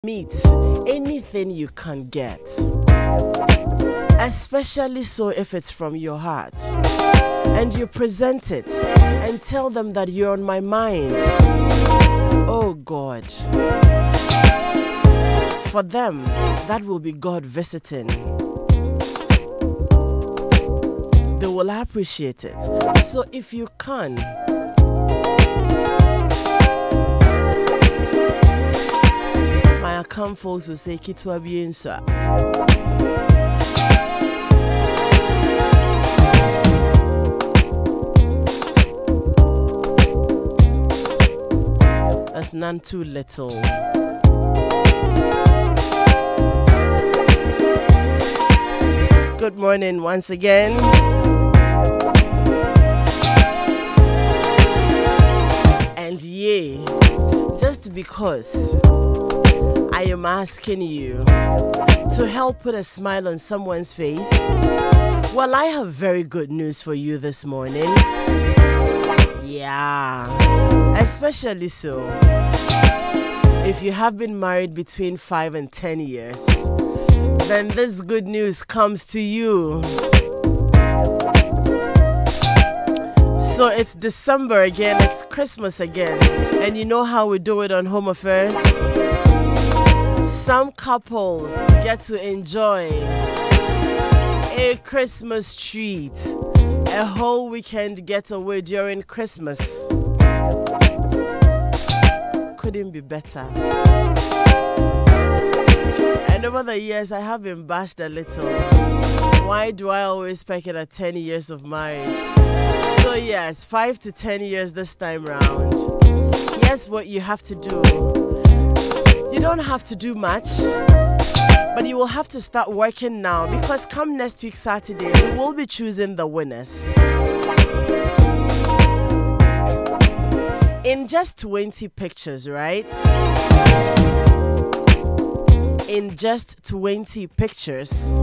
meet anything you can get, especially so if it's from your heart, and you present it and tell them that you're on my mind. Oh God, for them that will be God visiting. They will appreciate it. So if you can, my account folks will say kitwa bien sir. That's none too little. Good morning once again. And yeah, just because I am asking you to help put a smile on someone's face, well, I have very good news for you this morning. Yeah, especially so if you have been married between 5 and 10 years, then this good news comes to you. So it's December again, it's Christmas again, and you know how we do it on Home Affairs? Some couples get to enjoy a Christmas treat, a whole weekend getaway during Christmas. Couldn't be better. And over the years, I have been bashed a little. Why do I always peg it at 10 years of marriage? So yes, 5 to 10 years this time round. Here's what you have to do. You don't have to do much, but you will have to start working now, because come next week Saturday, we will be choosing the winners. In just 20 pictures, right? In just 20 pictures,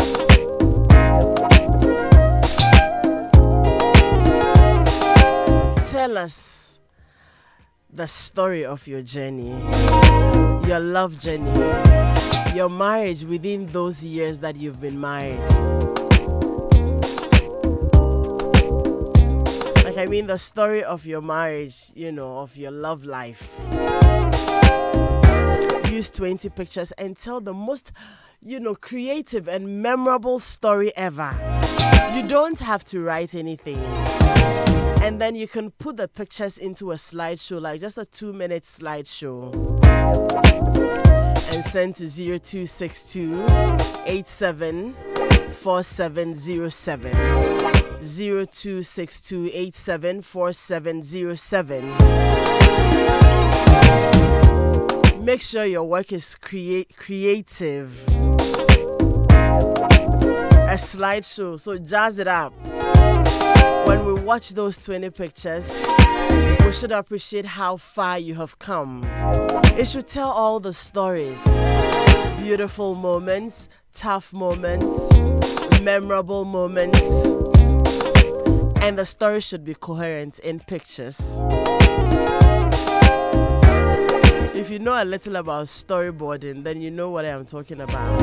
tell us the story of your journey, your love journey, your marriage within those years that you've been married. Like, I mean, the story of your marriage, you know, of your love life. Use 20 pictures and tell the most, you know, creative and memorable story ever. You don't have to write anything. And then you can put the pictures into a slideshow, like just a 2-minute slideshow, and send to 0262 874707. 0262 874707. Make sure your work is creative. A slideshow, so jazz it up. When we watch those 20 pictures, we should appreciate how far you have come. It should tell all the stories. Beautiful moments, tough moments, memorable moments. And the story should be coherent in pictures. If you know a little about storyboarding, then you know what I am talking about.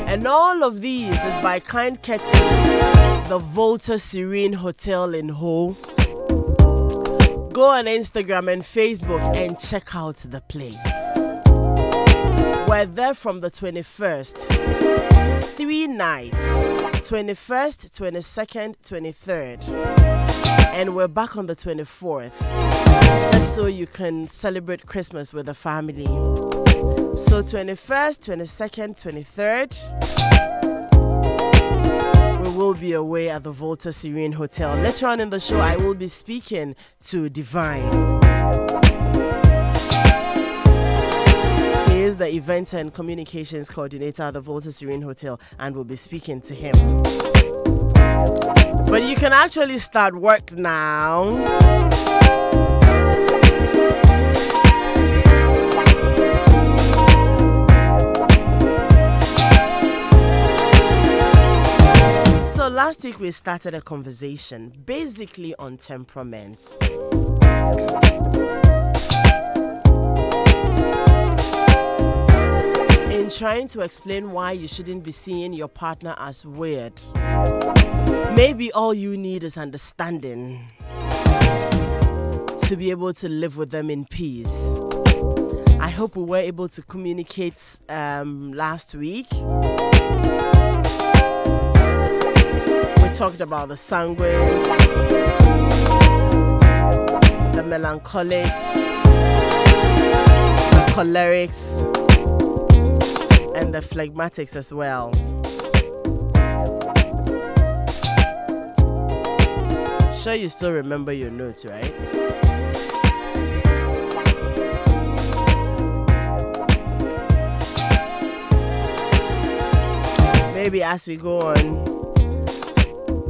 And all of these is by kind courtesy, the Volta Serene Hotel in Ho. Go on Instagram and Facebook and check out the place. We're there from the 21st. 3 nights. 21st, 22nd, 23rd. And we're back on the 24th. Just so you can celebrate Christmas with the family. So 21st, 22nd, 23rd, we will be away at the Volta Serene Hotel. Later on in the show, I will be speaking to Divine. He is the event and communications coordinator at the Volta Serene Hotel, and we'll be speaking to him. But you can actually start work now. So last week we started a conversation basically on temperaments. trying to explain why you shouldn't be seeing your partner as weird. Maybe all you need is understanding to be able to live with them in peace. I hope we were able to communicate last week. We talked about the sanguines, the melancholics, the cholerics, and the phlegmatics as well. Sure, you still remember your notes, right? Maybe as we go on,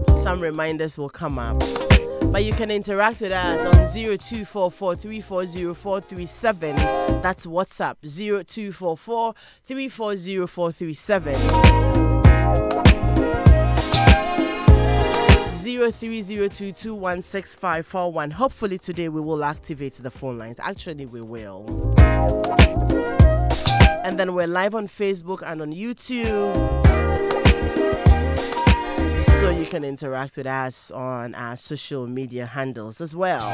some reminders will come up. But you can interact with us on 0244340437. That's WhatsApp, 0244340437. 0302216541. Hopefully today we will activate the phone lines. Actually, we will. And then we're live on Facebook and on YouTube, so you can interact with us on our social media handles as well.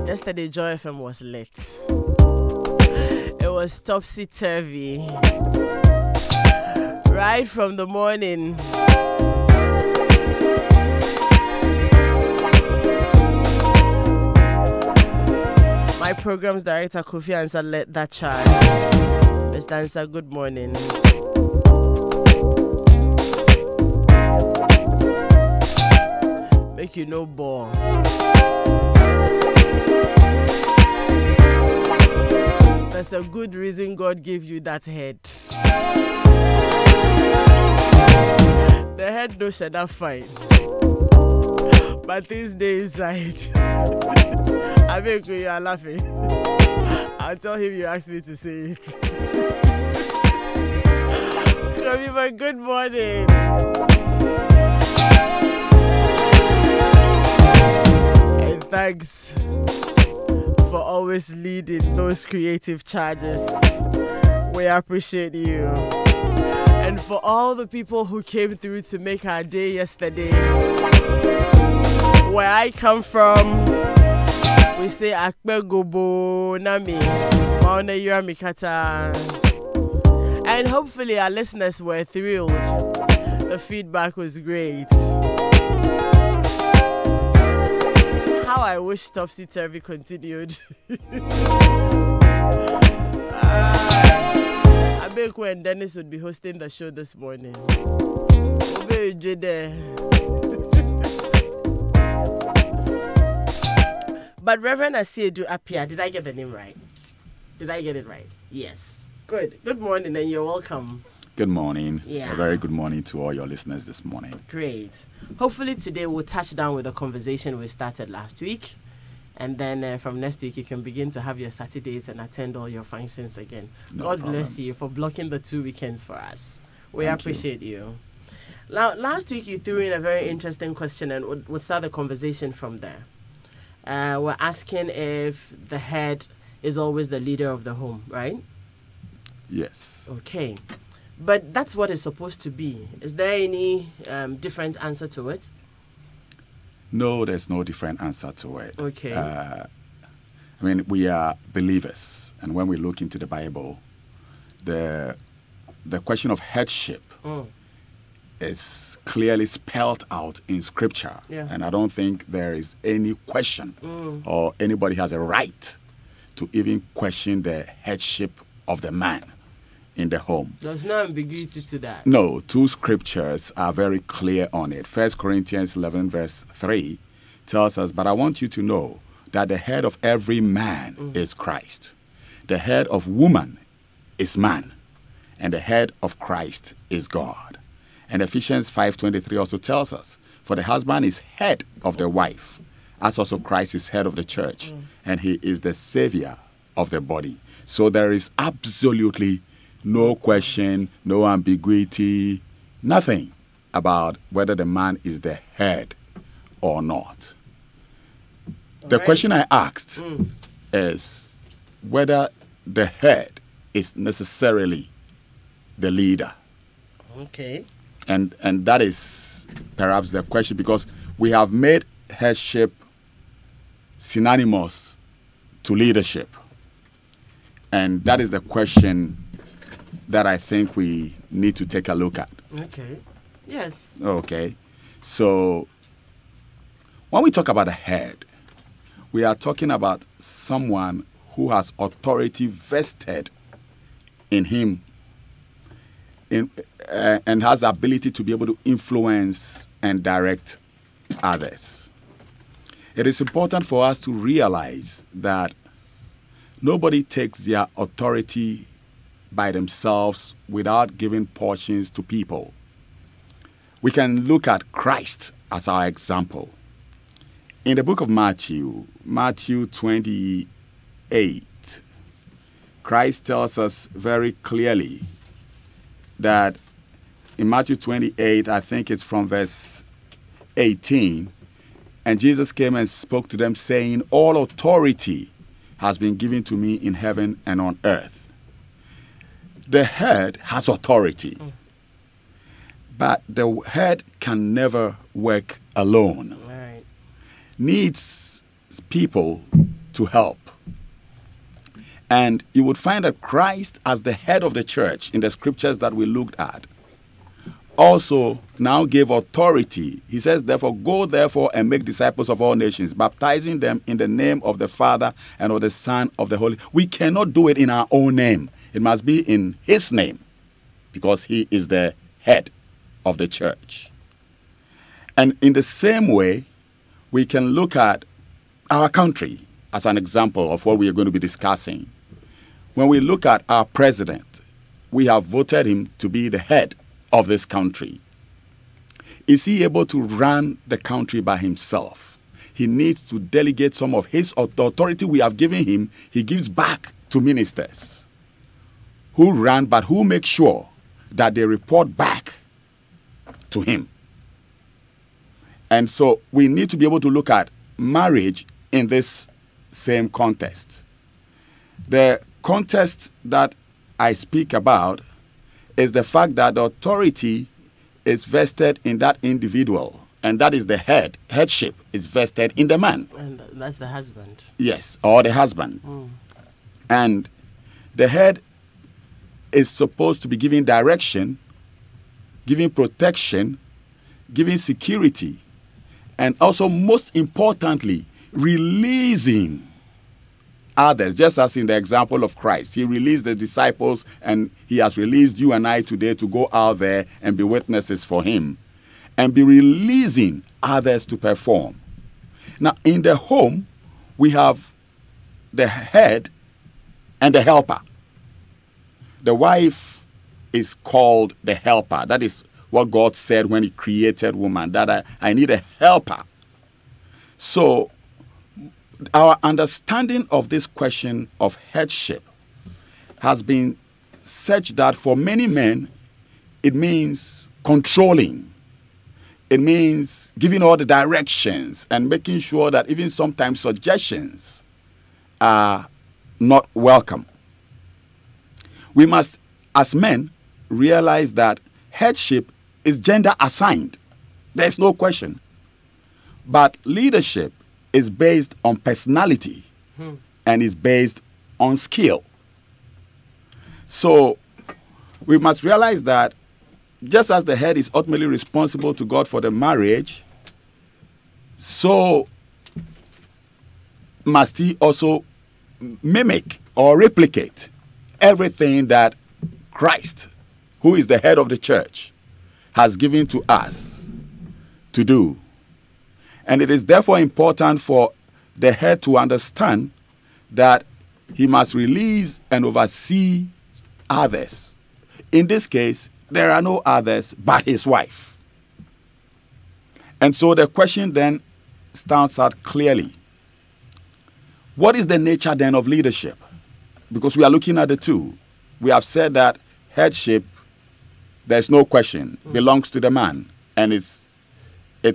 Yesterday, JoyFM was lit. It was topsy-turvy. Right from the morning. My program's director, Kofi Ansah, led that charge. Mr. Ansah, good morning. Make you no bore. That's a good reason God gave you that head. The head no shut up fine, but things day inside. I mean, you are laughing. I'll tell him you asked me to say it. Kaviva, good morning. And thanks for always leading those creative charges. We appreciate you. And for all the people who came through to make our day yesterday. Where I come from, we say Akbe Gobo Nami Mauna Yuramikata. And hopefully our listeners were thrilled. The feedback was great. How I wish Topsy Turvy continued. I bet when Dennis would be hosting the show this morning. But Reverend Asiedu Apia, did I get the name right? Did I get it right? Yes. Good. Good morning and you're welcome. Good morning. Yeah. A very good morning to all your listeners this morning. Great. Hopefully today we'll touch down with the conversation we started last week. And then from next week you can begin to have your Saturdays and attend all your functions again. No God problem. bless you for blocking the 2 weekends for us. We Thank appreciate you. Now, last week you threw in a very interesting question and we'll start the conversation from there. We're asking if the head is always the leader of the home, right? Yes. Okay. But that's what it's supposed to be. Is there any different answer to it? No, there's no different answer to it. Okay. I mean, we are believers. And when we look into the Bible, the question of headship is clearly spelled out in Scripture. Yeah. And I don't think there is any question or anybody has a right to even question the headship of the man in the home. There's no ambiguity to that. No, 2 scriptures are very clear on it. 1 Corinthians 11 verse 3 tells us, but I want you to know that the head of every man is Christ. The head of woman is man. And the head of Christ is God. And Ephesians 5:23 also tells us, for the husband is head of the wife, as also Christ is head of the church, and he is the savior of the body. So there is absolutely no question, no ambiguity, nothing about whether the man is the head or not. The question I asked is whether the head is necessarily the leader. Okay. And that is perhaps the question, because we have made headship synonymous to leadership. And that is the question that I think we need to take a look at. Okay. Yes. Okay. So when we talk about a head, we are talking about someone who has authority vested in him and has the ability to be able to influence and direct others. It is important for us to realize that nobody takes their authority by themselves without giving portions to people. We can look at Christ as our example. In the book of Matthew 28, Christ tells us very clearly that in Matthew 28, I think it's from verse 18, and Jesus came and spoke to them saying, all authority has been given to me in heaven and on earth. The head has authority, but the head can never work alone. Right. Needs people to help. And you would find that Christ, as the head of the church in the scriptures that we looked at, also now gave authority. He says, therefore, go therefore and make disciples of all nations, baptizing them in the name of the Father and of the Son of the Holy. We cannot do it in our own name. It must be in his name, because he is the head of the church. And in the same way, we can look at our country as an example of what we are going to be discussing. When we look at our president, we have voted him to be the head of this country. Is he able to run the country by himself? He needs to delegate some of his authority we have given him. He gives back to ministers who run, but who make sure that they report back to him. And so we need to be able to look at marriage in this same context. The context that I speak about is the fact that the authority is vested in that individual, and that is the head. Headship is vested in the man. And that's the husband. Yes, or the husband. And the head is supposed to be giving direction, giving protection, giving security, and also, most importantly, releasing others, just as in the example of Christ. He released the disciples, and he has released you and I today to go out there and be witnesses for him and be releasing others to perform. Now, in the home, we have the head and the helper. The wife is called the helper. That is what God said when he created woman, that I need a helper. So our understanding of this question of headship has been such that for many men, it means controlling. It means giving all the directions and making sure that even sometimes suggestions are not welcome. We must, as men, realize that headship is gender assigned. There's no question. But leadership is based on personality and is based on skill. So we must realize that just as the head is ultimately responsible to God for the marriage, so must he also mimic or replicate everything that Christ, who is the head of the church, has given to us to do. And it is therefore important for the head to understand that he must release and oversee others. In this case, there are no others but his wife. And so the question then stands out clearly. What is the nature then of leadership? Because we are looking at the two. We have said that headship, there's no question, belongs to the man. And it's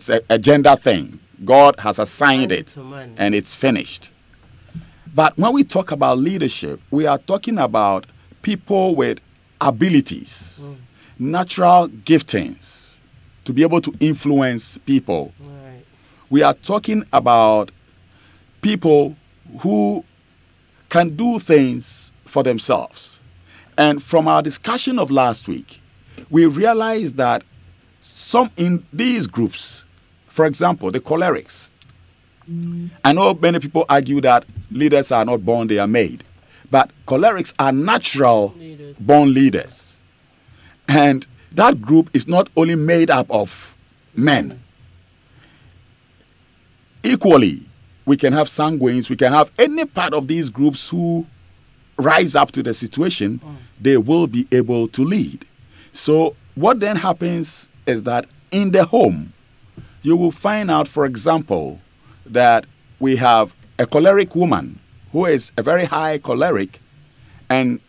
a gender thing. God has assigned it, and it's finished. But when we talk about leadership, we are talking about people with abilities, natural giftings to be able to influence people. Right. We are talking about people who can do things for themselves. And from our discussion of last week, we realized that some in these groups, for example, the cholerics, I know many people argue that leaders are not born, they are made. But cholerics are natural born leaders. And that group is not only made up of men. Equally, we can have sanguines, we can have any part of these groups who rise up to the situation, they will be able to lead. So what then happens is that in the home, you will find out, for example, that we have a choleric woman who is a very high choleric, and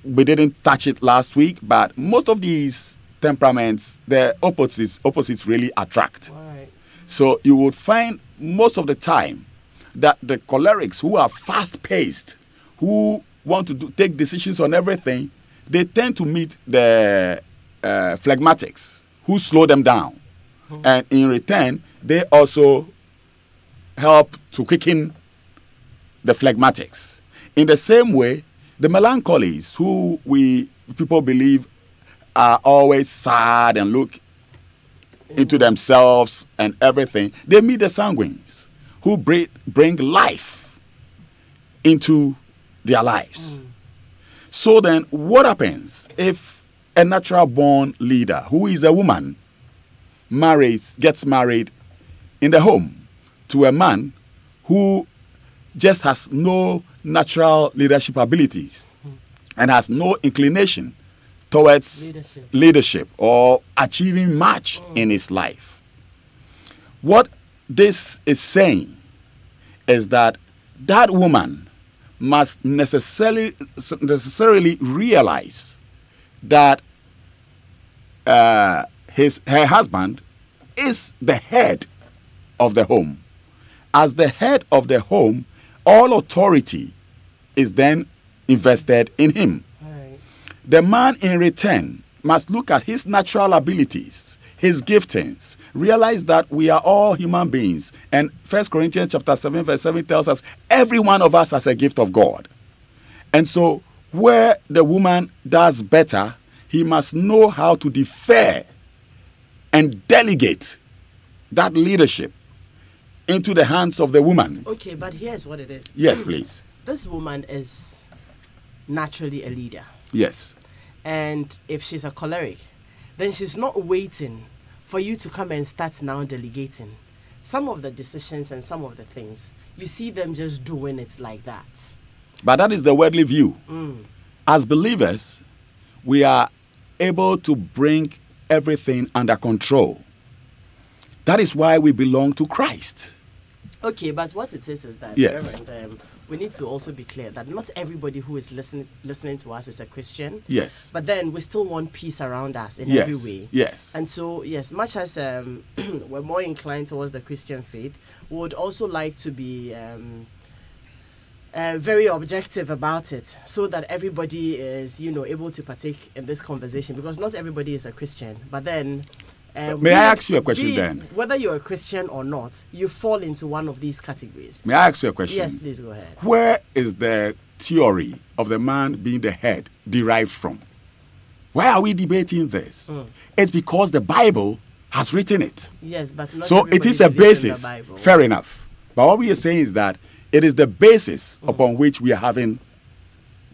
we didn't touch it last week, but most of these temperaments, the opposites really attract. Right. So you would find most of the time that the cholerics who are fast-paced, who want to take decisions on everything, they tend to meet the phlegmatics, who slow them down. And in return, they also help to quicken the phlegmatics. In the same way, the melancholies, who people believe are always sad and look into themselves and everything, they meet the sanguines, who bring life into their lives. So then, what happens if a natural born leader, who is a woman, gets married in the home to a man who just has no natural leadership abilities and has no inclination towards leadership or achieving much in his life? What this is saying is that that woman must necessarily realize that her husband is the head of the home. As the head of the home, all authority is then invested in him. Right. The man in return must look at his natural abilities, his giftings, realize that we are all human beings. And 1 Corinthians chapter 7 verse 7 tells us every one of us has a gift of God. And so where the woman does better, he must know how to defer and delegate that leadership into the hands of the woman. Okay, but here's what it is. Yes, please. This woman is naturally a leader. Yes. And if she's a choleric, then she's not waiting for you to come and start now delegating. Some of the decisions and some of the things, you see them just doing it like that. But that is the worldly view. As believers, we are able to bring everything under control. That is why we belong to Christ. Okay, but what it is that, yes, Reverend, we need to also be clear that not everybody who is listening to us is a Christian. Yes. But then we still want peace around us in yes, every way. Yes. And so, yes, much as we're more inclined towards the Christian faith, we would also like to be very objective about it, so that everybody is, able to partake in this conversation, because not everybody is a Christian. But then, may I ask you a question then? Whether you're a Christian or not, you fall into one of these categories. May I ask you a question? Yes, please go ahead. Where is the theory of the man being the head derived from? Why are we debating this? It's because the Bible has written it. Yes, but not so it is a basis. Fair enough. But what we are saying is that it is the basis upon which we are having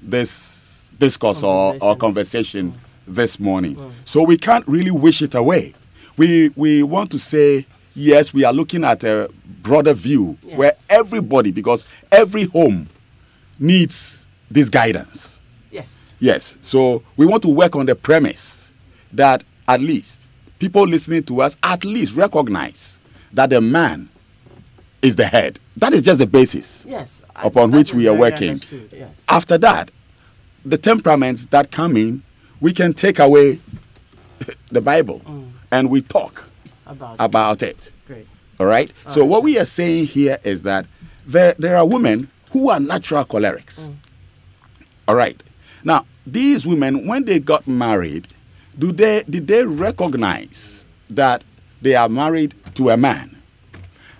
this discourse or conversation this morning. So we can't really wish it away. We want to say, yes, we are looking at a broader view, yes, where everybody, because every home needs this guidance. Yes. Yes. So we want to work on the premise that at least people listening to us at least recognize that the man is the head. That is just the basis, yes, upon which we are working. Yes. After that, the temperaments that come in, we can take away the Bible and we talk about it. Great. All right? So what we are saying here is that there are women who are natural cholerics. All right. Now, these women, when they got married, did they recognize that they are married to a man?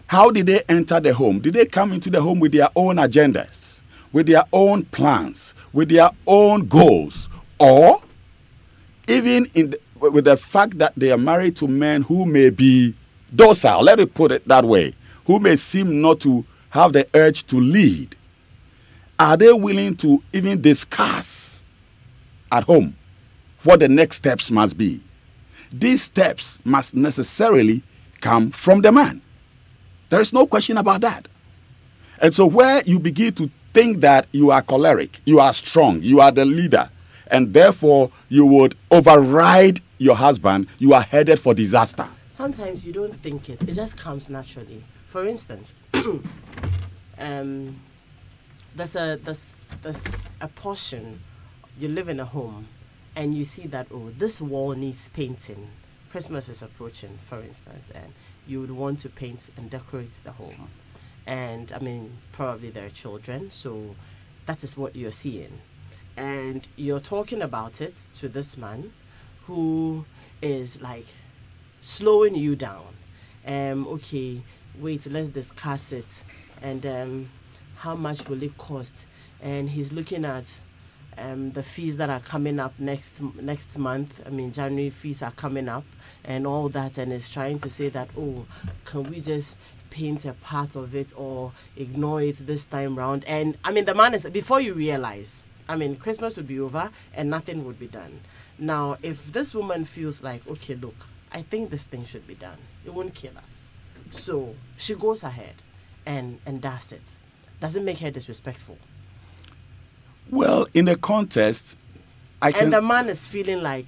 How did they enter the home? Did they come into the home with their own agendas, with their own plans, with their own goals? Or even with the fact that they are married to men who may be docile, let me put it that way, who may seem not to have the urge to lead, are they willing to even discuss at home what the next steps must be? These steps must necessarily come from the man. There is no question about that. And so where you begin to think that you are choleric, you are strong, you are the leader, and therefore you would override your husband, you are headed for disaster. Sometimes you don't think it. It just comes naturally. For instance, there's a portion, you live in a home, and you see that, oh, this wall needs painting. Christmas is approaching, for instance, and you would want to paint and decorate the home. And, I mean, probably there are children, so that is what you're seeing. And you're talking about it to this man who is, like, slowing you down. Okay, wait, let's discuss it. And how much will it cost? And he's looking at the fees that are coming up next month. I mean, January fees are coming up and all that, and is trying to say that, oh, can we just paint a part of it or ignore it this time round? And I mean, the man is, before you realize, I mean, Christmas would be over and nothing would be done. Now, if this woman feels like, okay, look, I think this thing should be done, it won't kill us. So she goes ahead and does it. Does it make her disrespectful? Well, in the context, And the man is feeling like,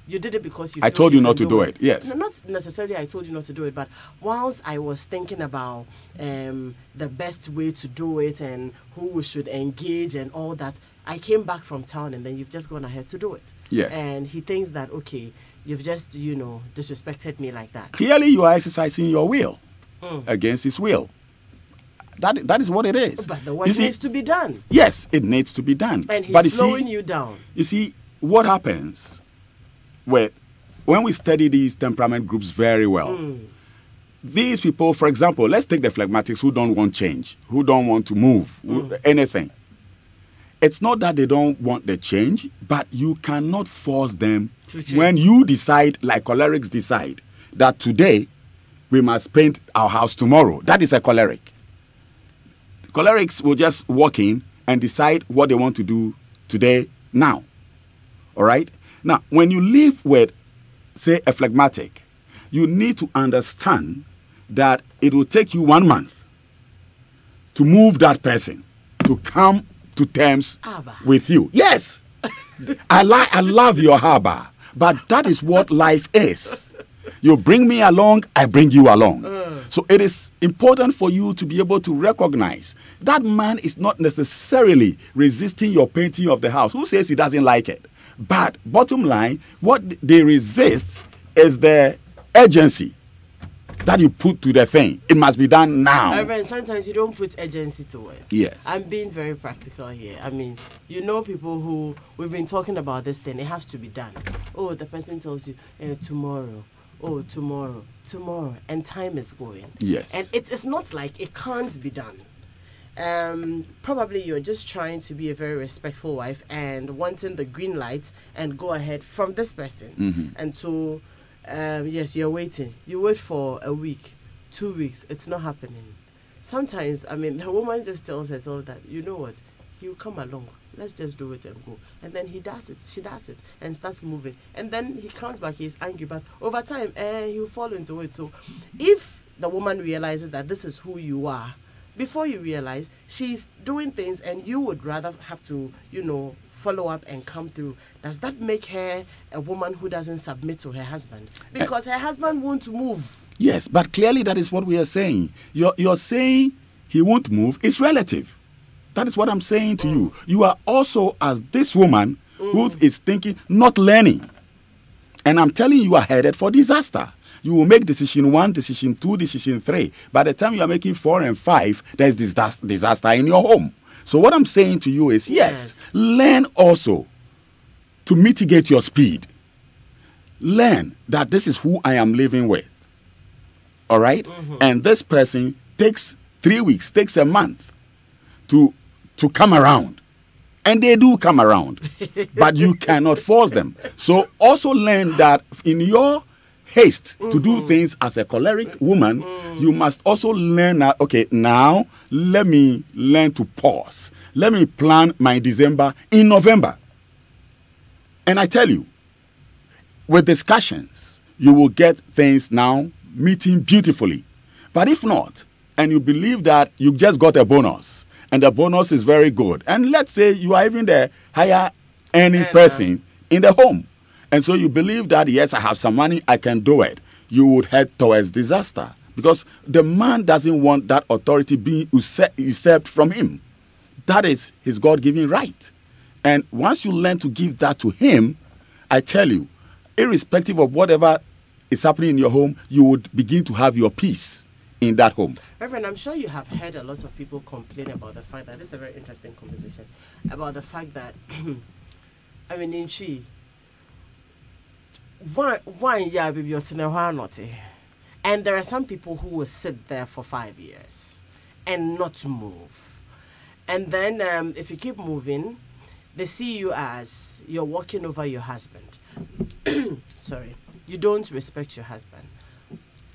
you did it because I told you not to do it. Yes. No, not necessarily I told you not to do it, but whilst I was thinking about the best way to do it and who we should engage and all that, I came back from town and then you've just gone ahead to do it. Yes. And he thinks that, okay, you've just, disrespected me like that. Clearly, you are exercising your will against his will. That is what it is. But the work needs to be done. Yes, it needs to be done. And he's slowing you down. You see, what happens when we study these temperament groups very well, these people, for example, let's take the phlegmatics who don't want change, who don't want to move, anything. It's not that they don't want the change, but you cannot force them when you decide, like cholerics decide, that today we must paint our house tomorrow. That is a choleric. Cholerics will just walk in and decide what they want to do today, now. All right? Now, when you live with, say, a phlegmatic, you need to understand that it will take you 1 month to move that person to come to terms with you. Yes, I love your harbor, but that is what life is. You bring me along, I bring you along. So it is important for you to be able to recognize that man is not necessarily resisting your painting of the house. Who says he doesn't like it? But bottom line, what they resist is the urgency that you put to the thing. It must be done now. Reverend, sometimes you don't put urgency to it. Yes. I'm being very practical here. I mean, people who, we've been talking about this thing, it has to be done. Oh, the person tells you, tomorrow. Oh, tomorrow. And time is going. Yes. And it's not like it can't be done. Probably you're just trying to be a very respectful wife and wanting the green light and go ahead from this person. And so, yes, you're waiting. You wait for a week, 2 weeks. It's not happening. Sometimes, I mean, the woman just tells herself that, you know what, he'll come along. Let's just do it and go. And then he does it, she does it, and starts moving. And then he comes back, he's angry, but over time, he'll fall into it. So if the woman realizes that this is who you are, before you realize, she's doing things and you would rather have to, follow up and come through. Does that make her a woman who doesn't submit to her husband? Because her husband won't move. Yes, but clearly that is what we are saying. You're saying he won't move. It's relative. That is what I'm saying to you. You are also, as this woman who is thinking, not learning. And I'm telling you are headed for disaster. You will make decision 1, decision 2, decision 3. By the time you are making 4 and 5, there's disaster in your home. So what I'm saying to you is, yes, learn also to mitigate your speed. Learn that this is who I am living with. All right? And this person takes 3 weeks, takes a month to come around. And they do come around. But you cannot force them. So also learn that in your haste to do things as a choleric woman, you must also learn that, okay, now let me learn to pause. Let me plan my December in November. And I tell you, with discussions, you will get things now meeting beautifully. But if not, and you believe that you just got a bonus, and the bonus is very good, and let's say you are even the higher earning person in the home, and so you believe that, yes, I have some money, I can do it, you would head towards disaster. Because the man doesn't want that authority being usurped from him. That is his God-given right. And once you learn to give that to him, I tell you, irrespective of whatever is happening in your home, you would begin to have your peace in that home. Reverend, I'm sure you have heard a lot of people complain about the fact that this is a very interesting conversation about the fact that I mean, in Chi, why yeah, baby, and there are some people who will sit there for 5 years and not move, and then if you keep moving, they see you as you're walking over your husband. Sorry, you don't respect your husband.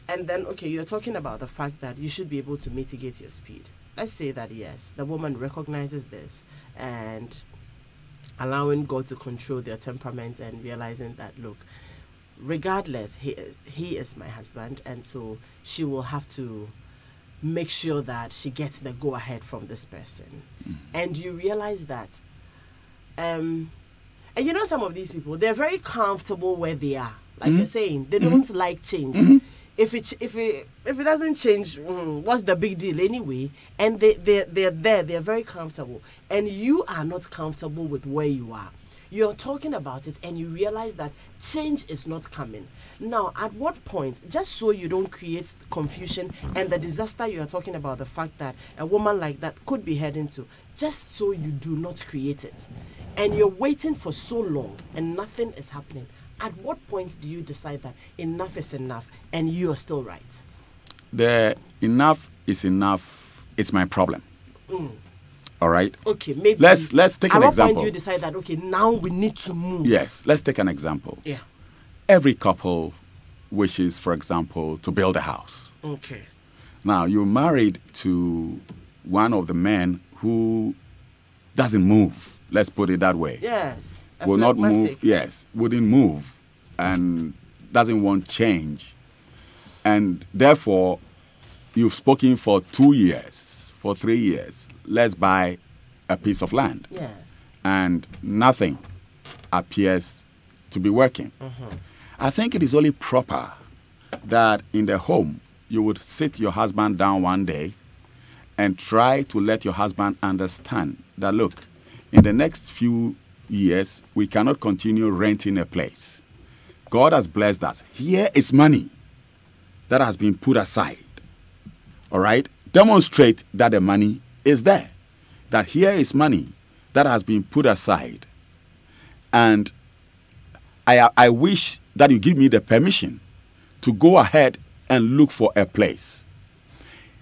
And then, okay, you're talking about the fact that you should be able to mitigate your speed. Let's say that, yes, the woman recognizes this and allowing God to control their temperament and realizing that, look, regardless, he is my husband, and so she will have to make sure that she gets the go-ahead from this person. And you realize that, and you know, some of these people, they're very comfortable where they are. Like you're saying, they don't like change. If it doesn't change, what's the big deal anyway? And they're there, they're very comfortable. And you are not comfortable with where you are. You're talking about it and you realize that change is not coming. Now, at what point, just so you don't create confusion and the disaster you are talking about, the fact that a woman like that could be heading to, just so you do not create it, and you're waiting for so long and nothing is happening, at what point do you decide that enough is enough and you're still right? The enough is enough is my problem. All right? Okay, maybe. Let's take an example. At what point do you decide that, okay, now we need to move? Yes, let's take an example. Yeah. Every couple wishes, for example, to build a house. Okay. Now, you're married to one of the men who doesn't move. Let's put it that way. Yes. Will not move. Yes, wouldn't move and doesn't want change. And therefore, you've spoken for 2 years, for 3 years. Let's buy a piece of land. Yes. And nothing appears to be working. I think it is only proper that in the home, you would sit your husband down one day and try to let your husband understand that, look, in the next few years, we cannot continue renting a place. God has blessed us. Here is money that has been put aside. All right? Demonstrate that the money is there. That here is money that has been put aside. And I wish that you give me the permission to go ahead and look for a place.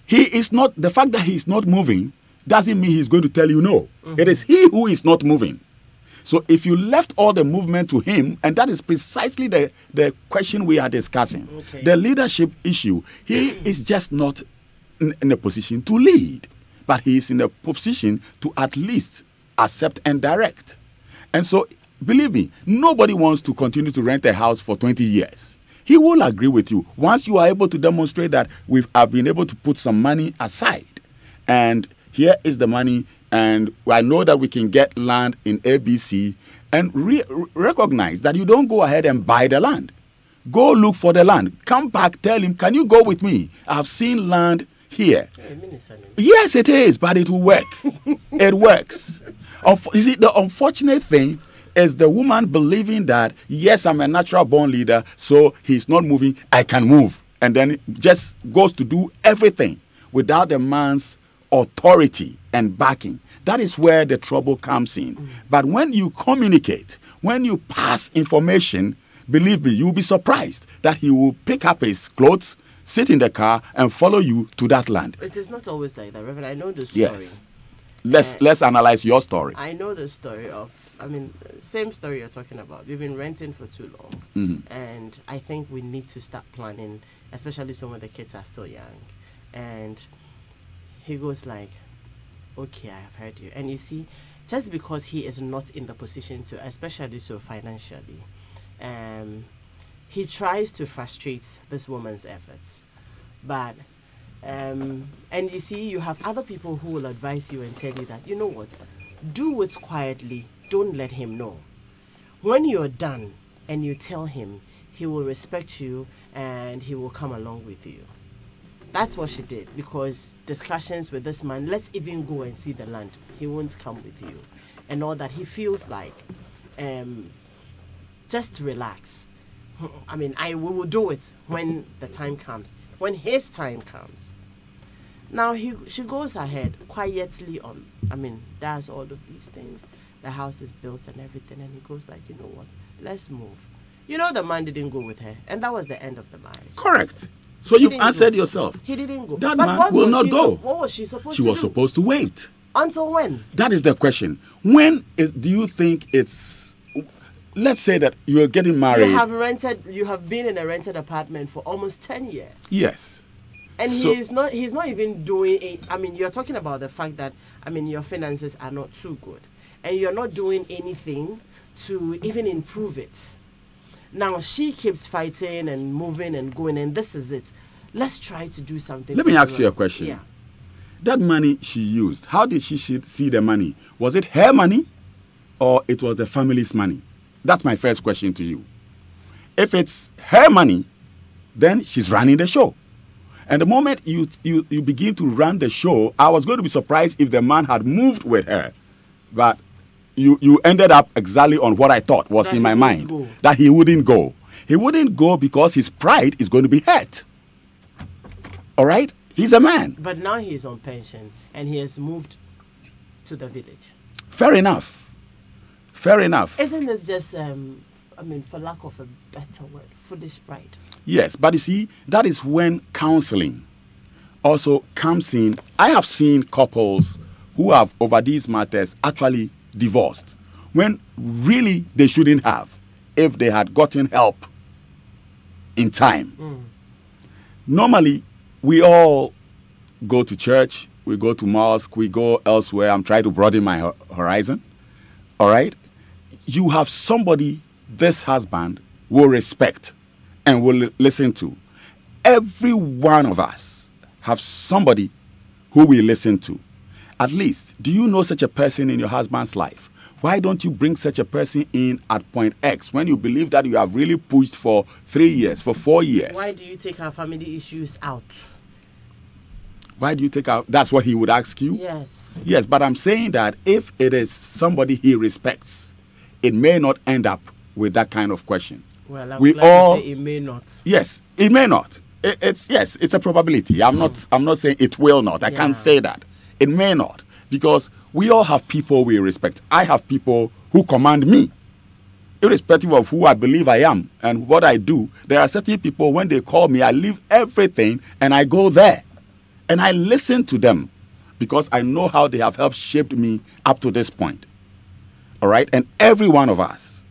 The fact that he is not moving doesn't mean he's going to tell you no. It is he who is not moving. So if you left all the movement to him, and that is precisely the question we are discussing, the leadership issue, he is just not in a position to lead, but he is in a position to at least accept and direct. And so, believe me, nobody wants to continue to rent a house for 20 years. He will agree with you. Once you are able to demonstrate that I've been able to put some money aside, and here is the money, and I know that we can get land in ABC, and recognize that you don't go ahead and buy the land. Go look for the land. Come back, tell him, can you go with me? I've seen land here. Yes, it is, but it will work. It works. You see, the unfortunate thing Is the woman believing that, yes, I'm a natural born leader, so he's not moving, I can move. And then just goes to do everything without the man's authority and backing. That is where the trouble comes in. But when you communicate, when you pass information, believe me, you'll be surprised that he will pick up his clothes, sit in the car, and follow you to that land. It is not always like that, Reverend. I know the story. Yes. Let's analyze your story. I know the story of, same story you're talking about. We've been renting for too long. And I think we need to start planning, especially some of the kids are still young. And he goes like, okay, I have heard you. And you see, just because he is not in the position to, especially so financially, he tries to frustrate this woman's efforts. But, and you see, you have other people who will advise you and tell you that, you know what, do it quietly, don't let him know. When you're done and you tell him, he will respect you and he will come along with you. That's what she did, because discussions with this man, let's even go and see the land. He won't come with you. And all that. He feels like, just relax. We will do it when the time comes, when his time comes. Now, she goes ahead quietly on, does all of these things. The house is built and everything, and he goes like, you know what, let's move. You know, the man didn't go with her, and that was the end of the marriage. Correct. So you've answered yourself. He didn't go. That man will not go. What was she supposed to do? She was supposed to wait. Until when? That is the question. Do you think it's, let's say that you're getting married. You have been in a rented apartment for almost 10 years. Yes. And he's not even doing it. You're talking about the fact that, your finances are not too good. And you're not doing anything to even improve it. Now, she keeps fighting and moving and going, and this is it. Let's try to do something. Let me ask you a question. Yeah. That money she used, how did she see the money? Was it her money or it was the family's money? That's my first question to you. If it's her money, then she's running the show. And the moment you begin to run the show, I was going to be surprised if the man had moved with her. But you ended up exactly on what I thought was in my mind. That he wouldn't go. He wouldn't go because his pride is going to be hurt. All right? He's a man. But now he's on pension and he has moved to the village. Fair enough. Fair enough. Isn't this just, for lack of a better word, foolish pride? Yes, but you see, that is when counseling also comes in. I have seen couples who have, over these matters, actually divorced when really they shouldn't have if they had gotten help in time. Normally, we all go to church, we go to mosque, we go elsewhere. I'm trying to broaden my horizon. All right? You have somebody this husband will respect and will listen to. Every one of us have somebody who we listen to. At least, do you know such a person in your husband's life? Why don't you bring such a person in at point X when you believe that you have really pushed for 3 years, for 4 years? Why do you take our family issues out? Why do you take out? That's what he would ask you? Yes. Yes, but I'm saying that if it is somebody he respects, it may not end up with that kind of question. Well, I'm glad you say it may not. Yes, it may not. It's a probability. I'm not saying it will not. I can't say that. It may not, because we all have people we respect. I have people who command me, irrespective of who I believe I am and what I do. There are certain people, when they call me, I leave everything and I go there. And I listen to them because I know how they have helped shape me up to this point. All right? And every one of us,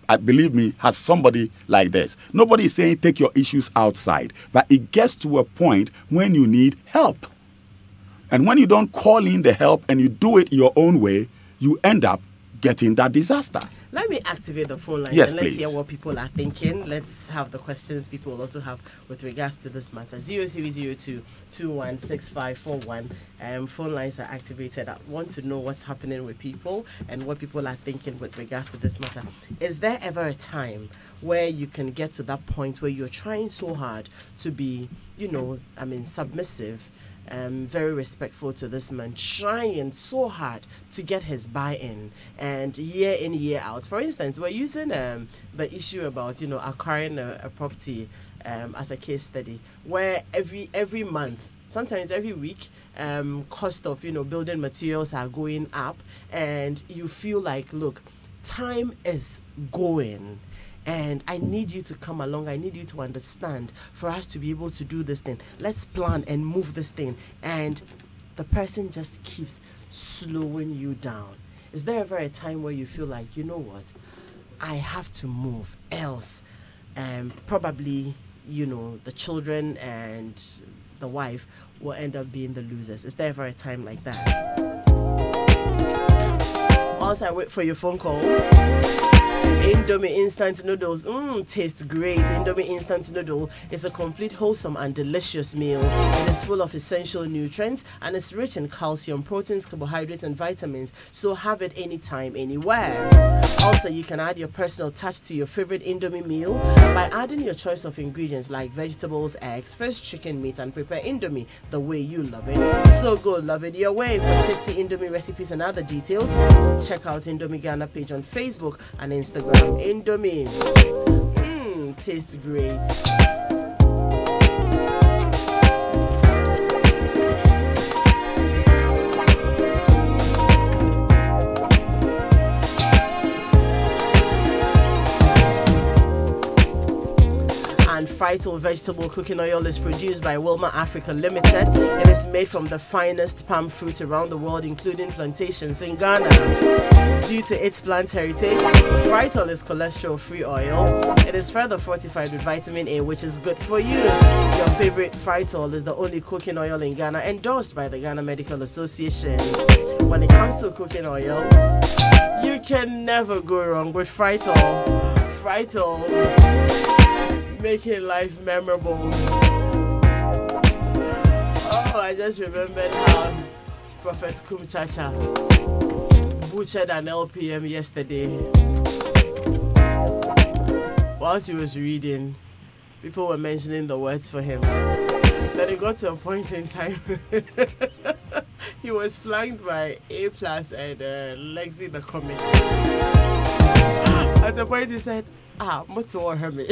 I believe me, has somebody like this. Nobody is saying take your issues outside, but it gets to a point when you need help. And when you don't call in the help and you do it your own way, you end up getting that disaster. Let me activate the phone line and let's hear what people are thinking. Let's have the questions people also have with regards to this matter. 0302-216541. Phone lines are activated. I want to know what's happening with people and what people are thinking with regards to this matter. Is there ever a time where you can get to that point where you're trying so hard to be, submissive, very respectful to this man, trying so hard to get his buy-in, and year in, year out. For instance, we're using the issue about, acquiring a property as a case study, where every month, sometimes every week, cost of building materials are going up, and you feel like, look, time is going, and I need you to come along. I need you to understand for us to be able to do this thing. Let's plan and move this thing. And the person just keeps slowing you down. Is there ever a time where you feel like, you know what, I have to move, else probably, the children and the wife will end up being the losers? Is there ever a time like that? Also, I wait for your phone calls. Indomie instant noodles, tastes great. Indomie instant noodle is a complete, wholesome and delicious meal. It is full of essential nutrients and it's rich in calcium, proteins, carbohydrates and vitamins. So have it anytime, anywhere. Also, you can add your personal touch to your favorite Indomie meal by adding your choice of ingredients like vegetables, eggs, fresh chicken, meat, and prepare Indomie the way you love it. So go love it your way. For tasty Indomie recipes and other details, check out Indomie Ghana page on Facebook and Instagram. Indomie, tastes great. And Frital vegetable cooking oil is produced by Wilma Africa Limited. It is made from the finest palm fruit around the world, including plantations in Ghana. Due to its plant heritage, Frital is cholesterol-free oil. It is further fortified with vitamin A, which is good for you. Your favorite Frital is the only cooking oil in Ghana endorsed by the Ghana Medical Association. When it comes to cooking oil, you can never go wrong with Frital. Frital, making life memorable. Oh, I just remembered how Prophet Kumchacha butchered an LPM yesterday. Whilst he was reading, people were mentioning the words for him. Then it got to a point in time he was flanked by A Plus and Lexi the comic. At the point he said, what's wrong with me?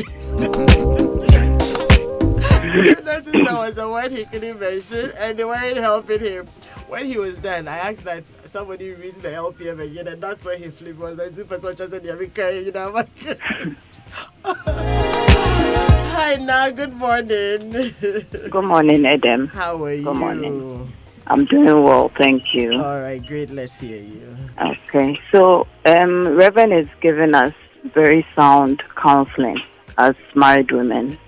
That was a word he couldn't mention, and they weren't helping him. When he was done, I asked that somebody reads the LPM again, and that's why he flipped. Was like 2% just in the Hi, now. Good morning. Good morning, Adam. How are you? Good morning. I'm doing well, thank you. All right, great. Let's hear you. Okay, so Reverend is giving us very sound counseling as married women,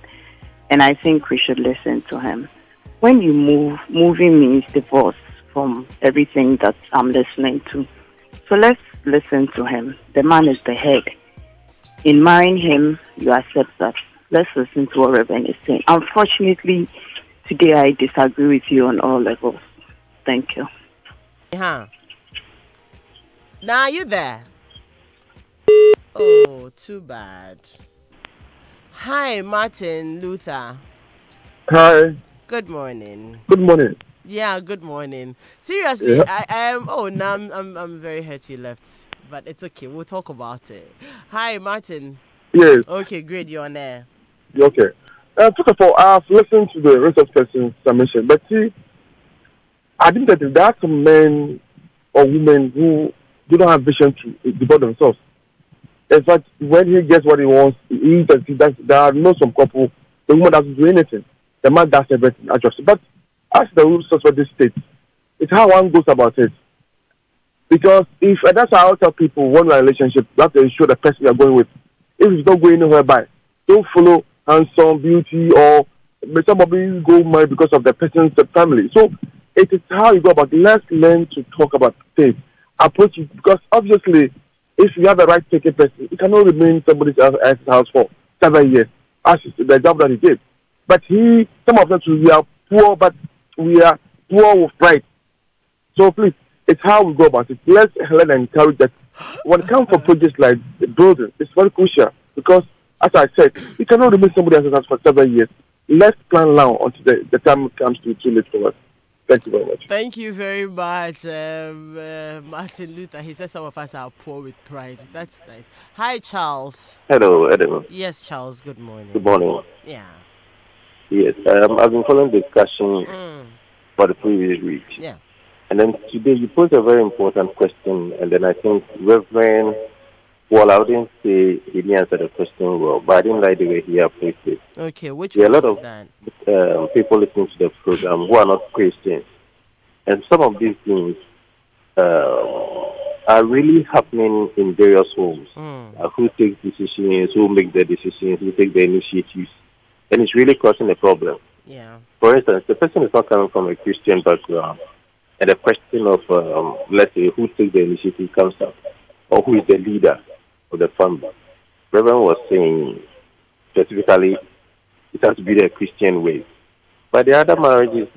and I think we should listen to him. When you moving means divorce from everything that I'm listening to. So let's listen to him. The man is the head. In marrying him, you accept that. Let's listen to what Reverend is saying. Unfortunately, today I disagree with you on all levels. Thank you. Now you there? Oh, too bad. Hi, Martin Luther. Hi. Good morning. Good morning. Yeah, good morning. Seriously, Yeah. I am. Oh, now I'm very hurt you left, but it's okay. We'll talk about it. Hi, Martin. Yes. Okay, great. You're on there. Okay. First of all, I've listened to the rest of person's submission, but see, I think that there are some men or women who do not have vision to devote themselves. In fact, when he gets what he wants, he can see that there are no some couple, the woman doesn't do anything. The man does everything, adjusts. But as the rules of this state, it's how one goes about it. Because if, and that's how I tell people, when you're in a relationship, you have to ensure the person you're going with. If it's not going anywhere by, don't follow handsome, beauty, or somebody go marry because of the person's family. So it is how you go about it. Let's learn to talk about things, approach it, because obviously, if you have the right taking person, you cannot remain somebody's house for 7 years. As the job that he did. But some of us, we are poor, but we are poor with pride. So please, it's how we go about it. Let's learn and encourage that when it comes to projects like the building, it's very crucial because, as I said, you cannot remain somebody else's house for 7 years. Let's plan now until the time comes to too late for us. Thank you very much. Thank you very much, Martin Luther. He says some of us are poor with pride. That's nice. Hi, Charles. Hello, Edwin. Yes, Charles. Good morning. Good morning. Yeah. Yes, I've been following the discussion for the previous week. Yeah. And then today you posed a very important question, and then I think Reverend, well, I wouldn't say he didn't answer the question well, but I didn't like the way he approached it. Okay, which there are one a is lot that? of people listening to the program who are not Christians. And some of these things are really happening in various homes. Who takes decisions, who make the decisions, who take the initiatives. And it's really causing a problem. Yeah. For instance, the person is not coming from a Christian background, and the question of, let's say, who takes the initiative comes up, or who is the leader of the family. Reverend was saying, specifically, it has to be the Christian way. But the other marriages,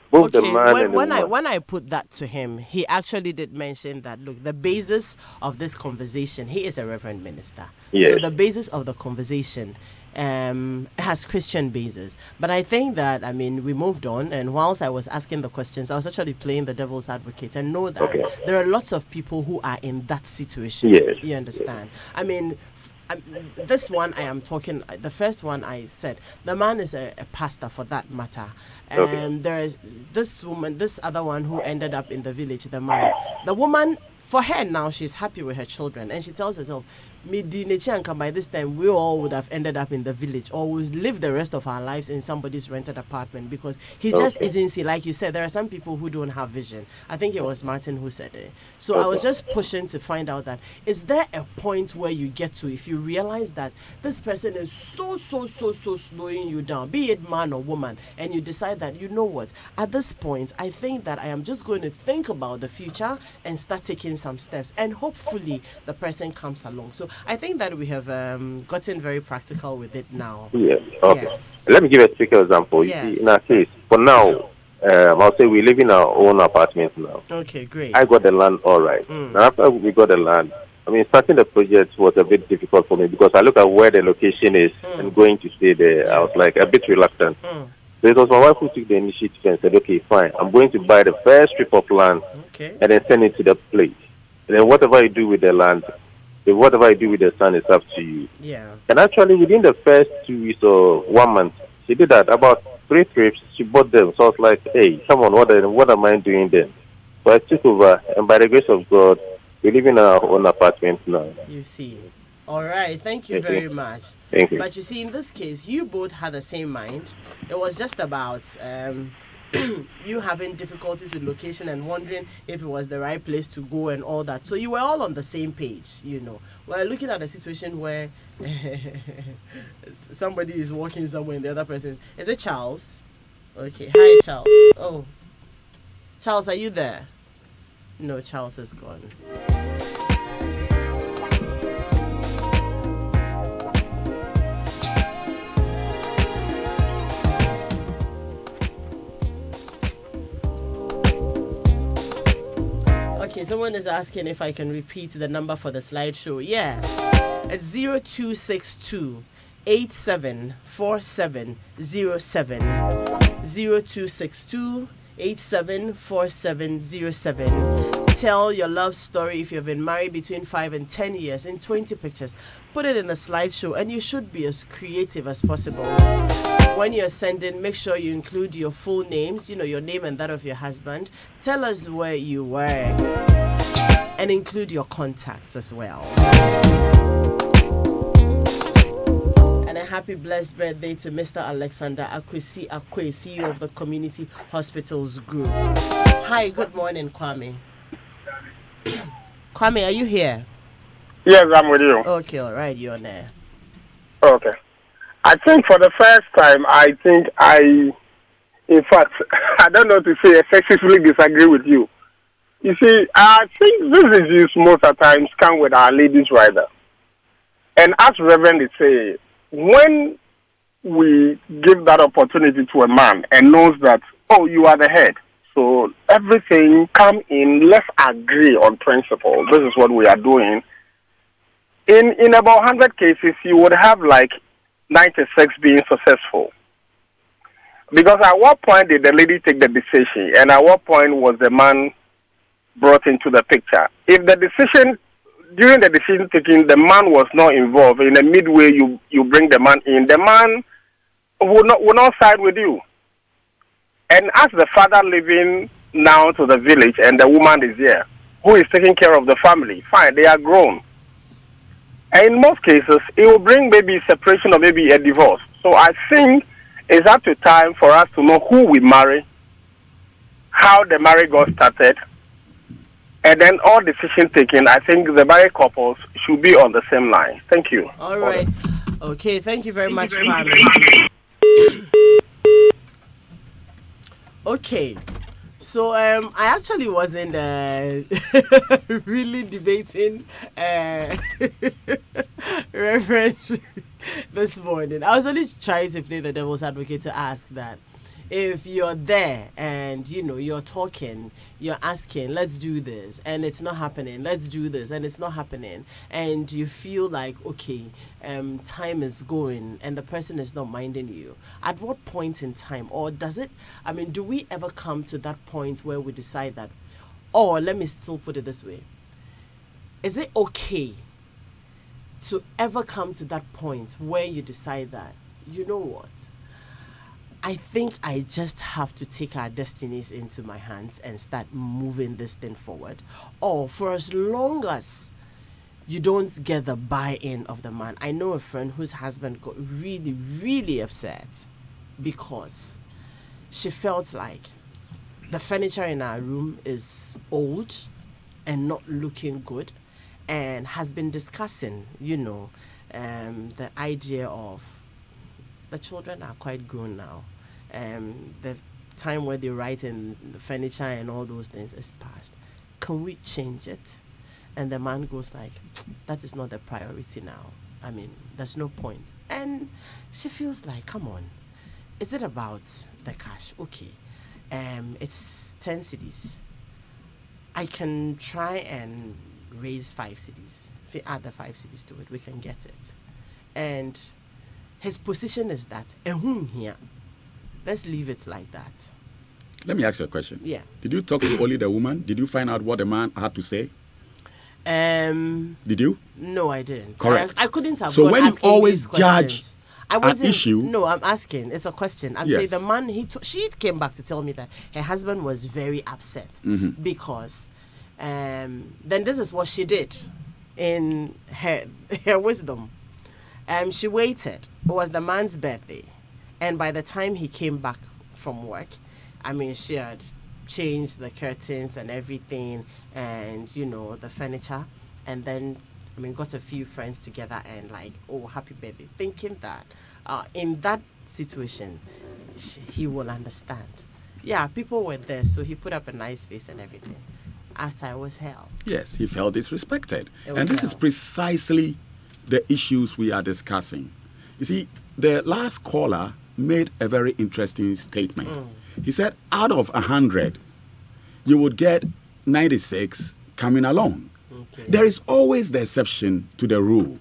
both the man and the woman. When I put that to him, he actually did mention that, look, the basis of this conversation, he is a reverend minister. Yes. So the basis of the conversation has Christian basis. But I think that, I mean, we moved on, and whilst I was asking the questions, I was actually playing the devil's advocate and know that there are lots of people who are in that situation. Yes. You understand? Yes. I mean, this one I am talking, the first one I said, the man is a pastor for that matter. There is this woman, this other one who ended up in the village, the man. The woman, for her now, she's happy with her children, and she tells herself, by this time we all would have ended up in the village or would live the rest of our lives in somebody's rented apartment, because he just isn't see, like you said, there are some people who don't have vision. I think it was Martin who said it. So I was just pushing to find out that, is there a point where you get to, if you realize that this person is so slowing you down, be it man or woman, and you decide that, you know what, at this point I think that I am just going to think about the future and start taking some steps, and hopefully the person comes along. So I think that we have gotten very practical with it now. Yes. Okay. Yes. Let me give a quick example. Yes. You see, in our case, for now, I'll say we live in our own apartment now. Okay, great. I got the land all right. And after we got the land, I mean, starting the project was a bit difficult for me, because I look at where the location is and going to stay there. I was like a bit reluctant. So it was my wife who took the initiative and said, okay, fine, I'm going to buy the first strip of land and then send it to the place. And then whatever you do with the land, whatever I do with the son is up to you. Yeah. And actually, within the first 2 weeks or 1 month, she did that. About 3 trips, she bought them. So I was like, hey, come on, what am I doing then? So I took over, and by the grace of God, we live in our own apartment now. You see. All right. Thank you very much. Thank you. But you see, in this case, you both had the same mind. It was just about you having difficulties with location and wondering if it was the right place to go and all that. So you were all on the same page, you know. We're looking at a situation where somebody is walking somewhere and the other person is it Charles? Okay. Hi, Charles. Oh. Charles, are you there? No, Charles is gone. Okay, someone is asking if I can repeat the number for the slideshow. Yes, it's 0262 874707. 0262 874707. Tell your love story if you've been married between 5 and 10 years in 20 pictures. Put it in the slideshow, and you should be as creative as possible. When you're sending, make sure you include your full names, you know, your name and that of your husband. Tell us where you work and include your contacts as well. And a happy blessed birthday to Mr. Alexander Akwesi Akwe, CEO of the Community Hospitals Group. Hi, good morning, Kwame. Kwame, are you here? Yes, I'm with you. Okay, all right, you're there. Okay. I think for the first time, in fact, I don't know to say excessively disagree with you. You see, I think these issues most of the times come with our ladies rather. And as Reverend is saying, when we give that opportunity to a man and knows that, oh, you are the head, so everything come in, let's agree on principle. This is what we are doing. In about 100 cases, you would have like 96 being successful. Because at what point did the lady take the decision, and at what point was the man brought into the picture? If the decision, during the decision taking, the man was not involved, in the midway you bring the man in, the man will not side with you. And as the father living now to the village and the woman is here, who is taking care of the family, fine, they are grown. And in most cases, it will bring maybe separation or maybe a divorce. So I think it's up to time for us to know who we marry, how the marriage got started, and then all decision taking. I think the married couples should be on the same line. Thank you. All right. Okay, thank you very much, Kwame. Okay. So I actually wasn't really debating Reverend this morning. I was only trying to play the devil's advocate to ask that if you're there and you're talking, you're asking, let's do this, and it's not happening, let's do this, and it's not happening, and you feel like, okay, time is going and the person is not minding you, at what point in time, or does it, do we ever come to that point where we decide that, or let me still put it this way, is it okay to ever come to that point where you decide that, you know what, I think I just have to take our destinies into my hands and start moving this thing forward? Or for as long as you don't get the buy-in of the man. I know a friend whose husband got really, really upset because she felt like the furniture in our room is old and not looking good, and has been discussing, the idea of the children are quite grown now. The time where they write in the furniture and all those things is past. Can we change it? And the man goes like, that is not the priority now. There's no point. And she feels like, come on, is it about the cash? Okay, it's 10 cedis. I can try and raise 5 cedis. If we add the 5 cedis to it, we can get it. And his position is that, here, let's leave it like that. Let me ask you a question. Yeah. Did you talk to only the woman? Did you find out what the man had to say? Did you? No, I didn't. Correct. I couldn't have. So when you always judge an issue, no, I'm asking. It's a question. I'm saying the man. She came back to tell me that her husband was very upset because then this is what she did in her wisdom. She waited. It was the man's birthday, and by the time he came back from work, she had changed the curtains and everything, and the furniture, and then got a few friends together and like, oh, happy birthday, thinking that in that situation he will understand. Yeah, people were there, so he put up a nice face and everything. After I was hell. Yes, he felt disrespected, and this is precisely the issues we are discussing. You see, the last caller made a very interesting statement. He said, out of 100, you would get 96 coming along. Okay. There is always the exception to the rule.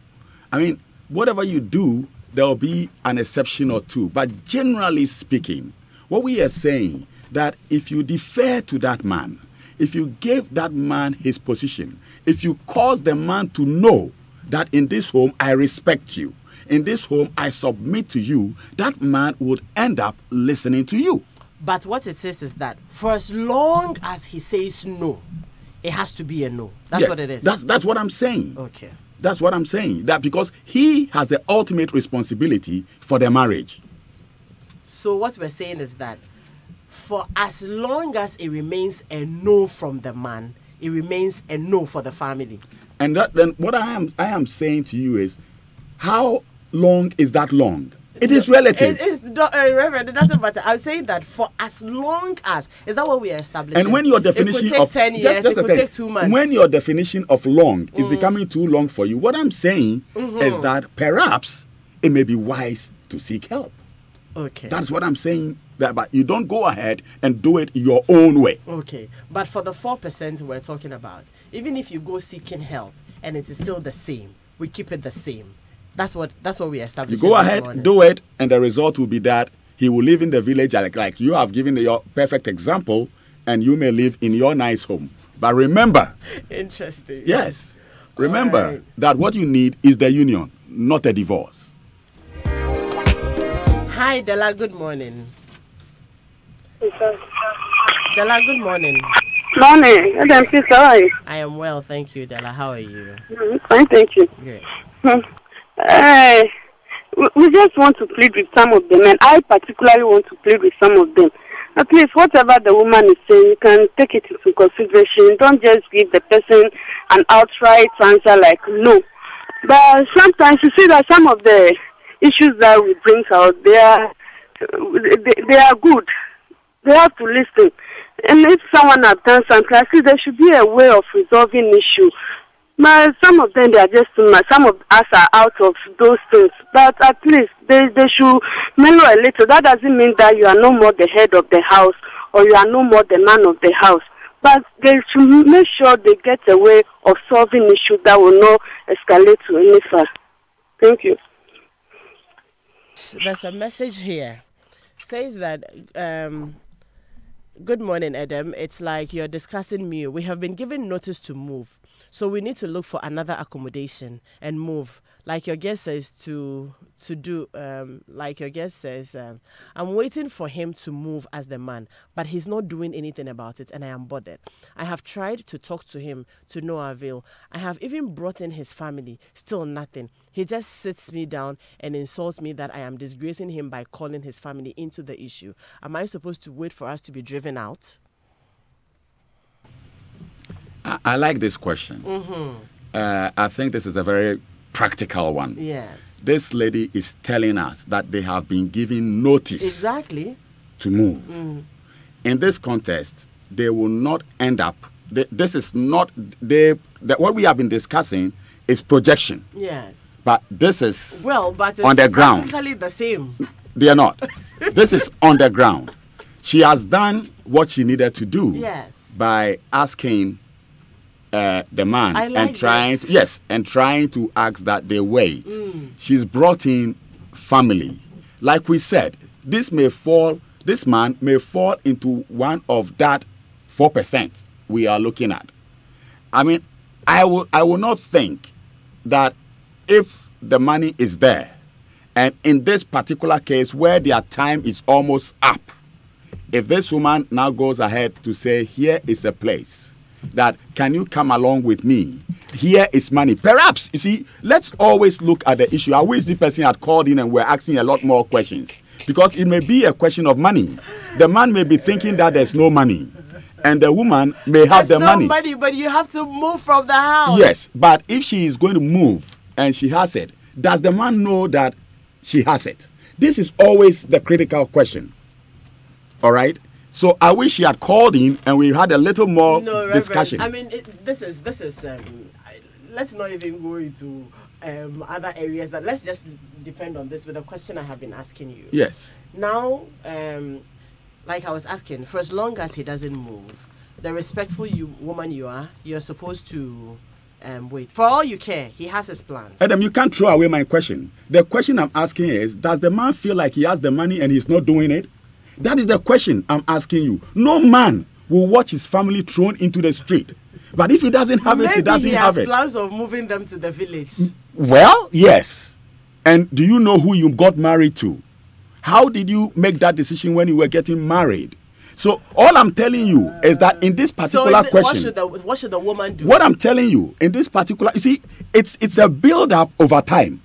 Whatever you do, there will be an exception or two. But generally speaking, what we are saying, that if you defer to that man, if you give that man his position, if you cause the man to know that in this home I respect you, in this home I submit to you, that man would end up listening to you. But what it says is that for as long as he says no, it has to be a no. That's what it is. That's what I'm saying. Okay. That's what I'm saying. That because he has the ultimate responsibility for the marriage. So what we're saying is that for as long as it remains a no from the man, it remains a no for the family. And then what I am saying to you is, how long is that long? It is relative. Reverend, it doesn't matter. I'm saying that for as long as, is that what we are establishing? And when your definition it could take 10 years, it could take 2 months. When your definition of long is becoming too long for you, what I'm saying is that perhaps it may be wise to seek help. Okay. That's what I'm saying. But you don't go ahead and do it your own way. Okay. But for the 4% we're talking about, even if you go seeking help and it is still the same, we keep it the same. That's what we established. You go ahead, do it, and the result will be that He will live in the village like you have given your perfect example, and you may live in your nice home. But remember, interesting. Yes, remember right. that what you need is the union, not a divorce. Hi, Della. Good morning. Della, good morning. Morning. Madam, please, how are you? I am well, thank you, Della. How are you? Fine, thank you. Good. We just want to plead with some of them, and I particularly want to plead with some of them. At least whatever the woman is saying, you can take it into consideration. Don't just give the person an outright answer like no. But sometimes you see that some of the issues that we bring out, they are good. They have to listen. And if someone has done something, I see there should be a way of resolving issue. But some of them, they are just too much. Some of us are out of those things. But at least they should mellow a little. That doesn't mean that you are no more the head of the house or you are no more the man of the house. But they should make sure they get a way of solving issues that will not escalate to any further. Thank you. There's a message here. Says that, good morning, Adam. It's like you're discussing me. We have been given notice to move. So we need to look for another accommodation and move. Like your guest says I'm waiting for him to move as the man, but he's not doing anything about it, and I am bothered. I have tried to talk to him to no avail. I have even brought in his family, still nothing. He just sits me down and insults me that I am disgracing him by calling his family into the issue. Am I supposed to wait for us to be driven out? I like this question. I think this is a very practical one. Yes. This lady is telling us that they have been given notice Exactly. to move. In this context, they will not end up. This is not what we have been discussing is projection. Yes. But this is but it's on the ground. practically the same. They are not. This is on the ground. She has done what she needed to do. Yes. By asking the man I like and trying this. and trying to ask that they wait. She's brought in family. Like we said, this man may fall into one of that 4% we are looking at. I mean, I will not think that if the money is there, and in this particular case where their time is almost up, if this woman now goes ahead to say, here is a place that can you come along with me? Here is money. Perhaps, you see, let's always look at the issue. I wish the person had called in and we're asking a lot more questions, because it may be a question of money. The man may be thinking that there's no money, and the woman may have the money. There's no money, but you have to move from the house. Yes, but if she is going to move and she has it, does the man know that she has it? This is always the critical question. All right? So I wish she had called in and we had a little more discussion. Reverend, I mean, this is. Let's not even go into other areas. Let's just depend on this with the question I have been asking you. Yes. Now, like I was asking, for as long as he doesn't move, the respectful woman you're supposed to wait. For all you care, he has his plans. Adam, you can't throw away my question. The question I'm asking is, does the man feel like he has the money and he's not doing it? That is the question I'm asking you. No man will watch his family thrown into the street. But if he doesn't have it, he doesn't have it. Maybe he has plans of moving them to the village. Well, yes. And do you know who you got married to? How did you make that decision when you were getting married? So all I'm telling you is that in this particular question, what should the woman do? What I'm telling you in this particular, you see, it's a build-up over time.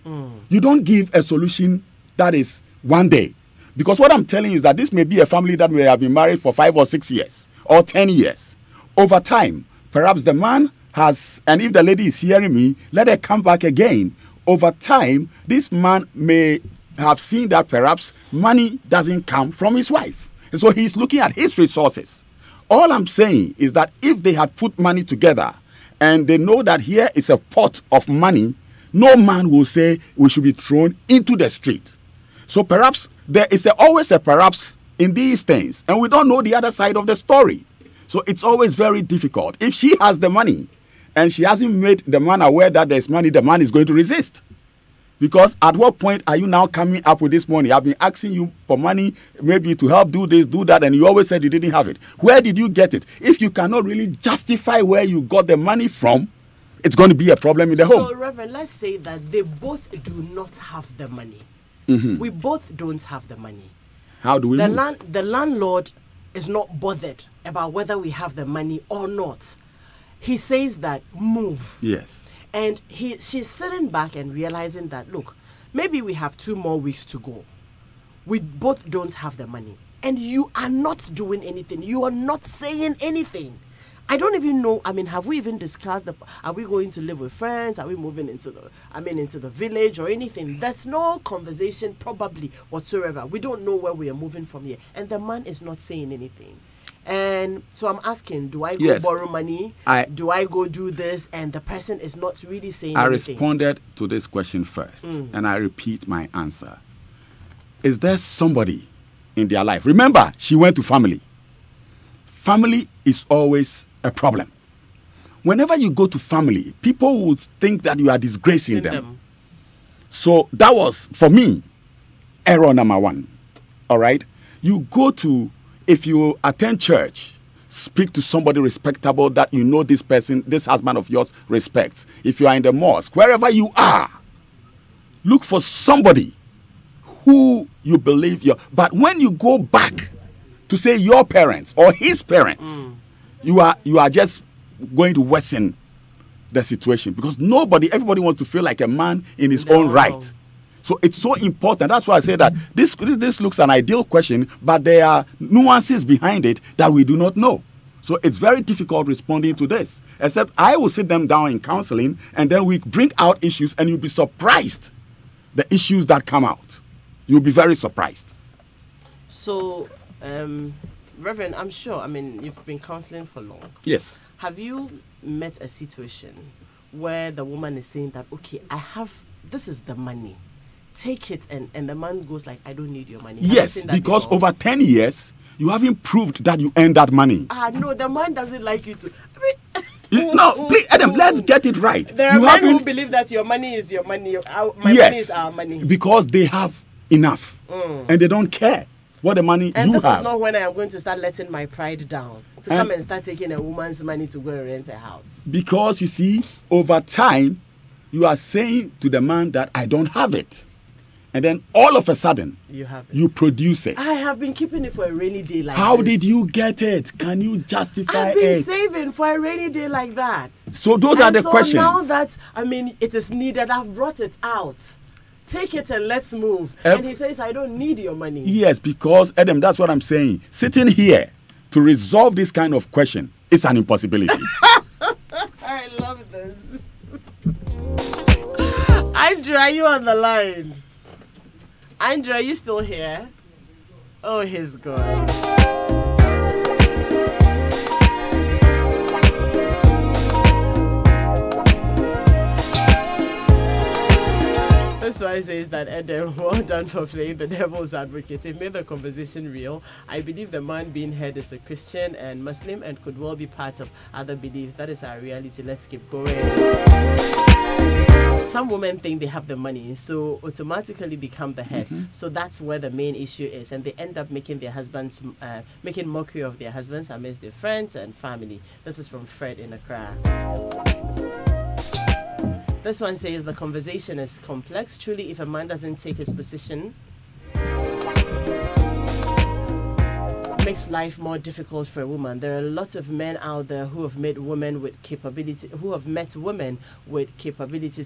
You don't give a solution that is one day. Because what I'm telling you is that this may be a family that may have been married for 5 or 6 years or 10 years. Over time, perhaps the man has, and if the lady is hearing me, let her come back again. Over time, this man may have seen that perhaps money doesn't come from his wife. And so he's looking at his resources. All I'm saying is that if they had put money together and they know that here is a pot of money, no man will say we should be thrown into the street. So perhaps there is always a perhaps in these things, and we don't know the other side of the story. So it's always very difficult. If she has the money and she hasn't made the man aware that there's money, the man is going to resist. Because at what point are you now coming up with this money? I've been asking you for money, maybe to help do this, do that, and you always said you didn't have it. Where did you get it? If you cannot really justify where you got the money from, it's going to be a problem in the home. So, Reverend, let's say that they both do not have the money. We both don't have the money. How do we move? The landlord is not bothered about whether we have the money or not. He says that move. Yes. And she's sitting back and realizing that, look, maybe we have 2 more weeks to go. We both don't have the money. And you are not doing anything. You are not saying anything. I don't even know. I mean, have we even discussed are we going to live with friends? Are we moving into the village or anything? There's no conversation probably whatsoever. We don't know where we are moving from here. And the man is not saying anything. And so I'm asking, do I go borrow money? Do I go do this? And the person is not really saying anything. I responded to this question first, and I repeat my answer. Is there somebody in their life? Remember, she went to family. Family is always a problem. Whenever you go to family, people would think that you are disgracing them. So that was, for me, error number 1. All right? You go to, if you attend church, speak to somebody respectable that you know this person, this husband of yours respects. If you are in the mosque, wherever you are, look for somebody who you believe But when you go back to say your parents or his parents, you are just going to worsen the situation, because everybody wants to feel like a man in his own right. So it's so important. That's why I say that this looks an ideal question, but there are nuances behind it that we do not know. So it's very difficult responding to this, except I will sit them down in counseling, and then we bring out issues, and you'll be surprised the issues that come out. You'll be very surprised. So, Reverend, I'm sure, I mean, you've been counseling for long. Yes. Have you met a situation where the woman is saying that, okay, this is the money, take it, and the man goes like, I don't need your money? Yes, because over 10 years, you haven't proved that you earned that money. No, the man doesn't like you to. No, please, Adam, let's get it right. There are men who believe that your money is your money, money is our money. Because they have enough, and they don't care what the money you have. And this is not when I am going to start letting my pride down to come and start taking a woman's money to go and rent a house. Because you see, over time, you are saying to the man that I don't have it. And then all of a sudden, you produce it. I have been keeping it for a rainy day like How this. did you get it? Can you justify it? I've been saving for a rainy day like that. So those are the questions. Now that, it is needed, I've brought it out. Take it and let's move. And he says, I don't need your money. Yes, because, Adam, that's what I'm saying. Sitting here to resolve this kind of question is an impossibility. I love this. Andrew, are you on the line? Andrew, are you still here? Oh, he's gone. This one says that Adam, well done for playing the devil's advocate. It made the conversation real. I believe the man being heard is a Christian and Muslim and could well be part of other beliefs. That is our reality. Let's keep going. Some women think they have the money, so automatically become the head. So that's where the main issue is, and they end up making their husbands, making mockery of their husbands amidst their friends and family. This is from Fred in Accra. This one says the conversation is complex. Truly, if a man doesn't take his position, makes life more difficult for a woman. There are a lot of men out there who have met women with capabilities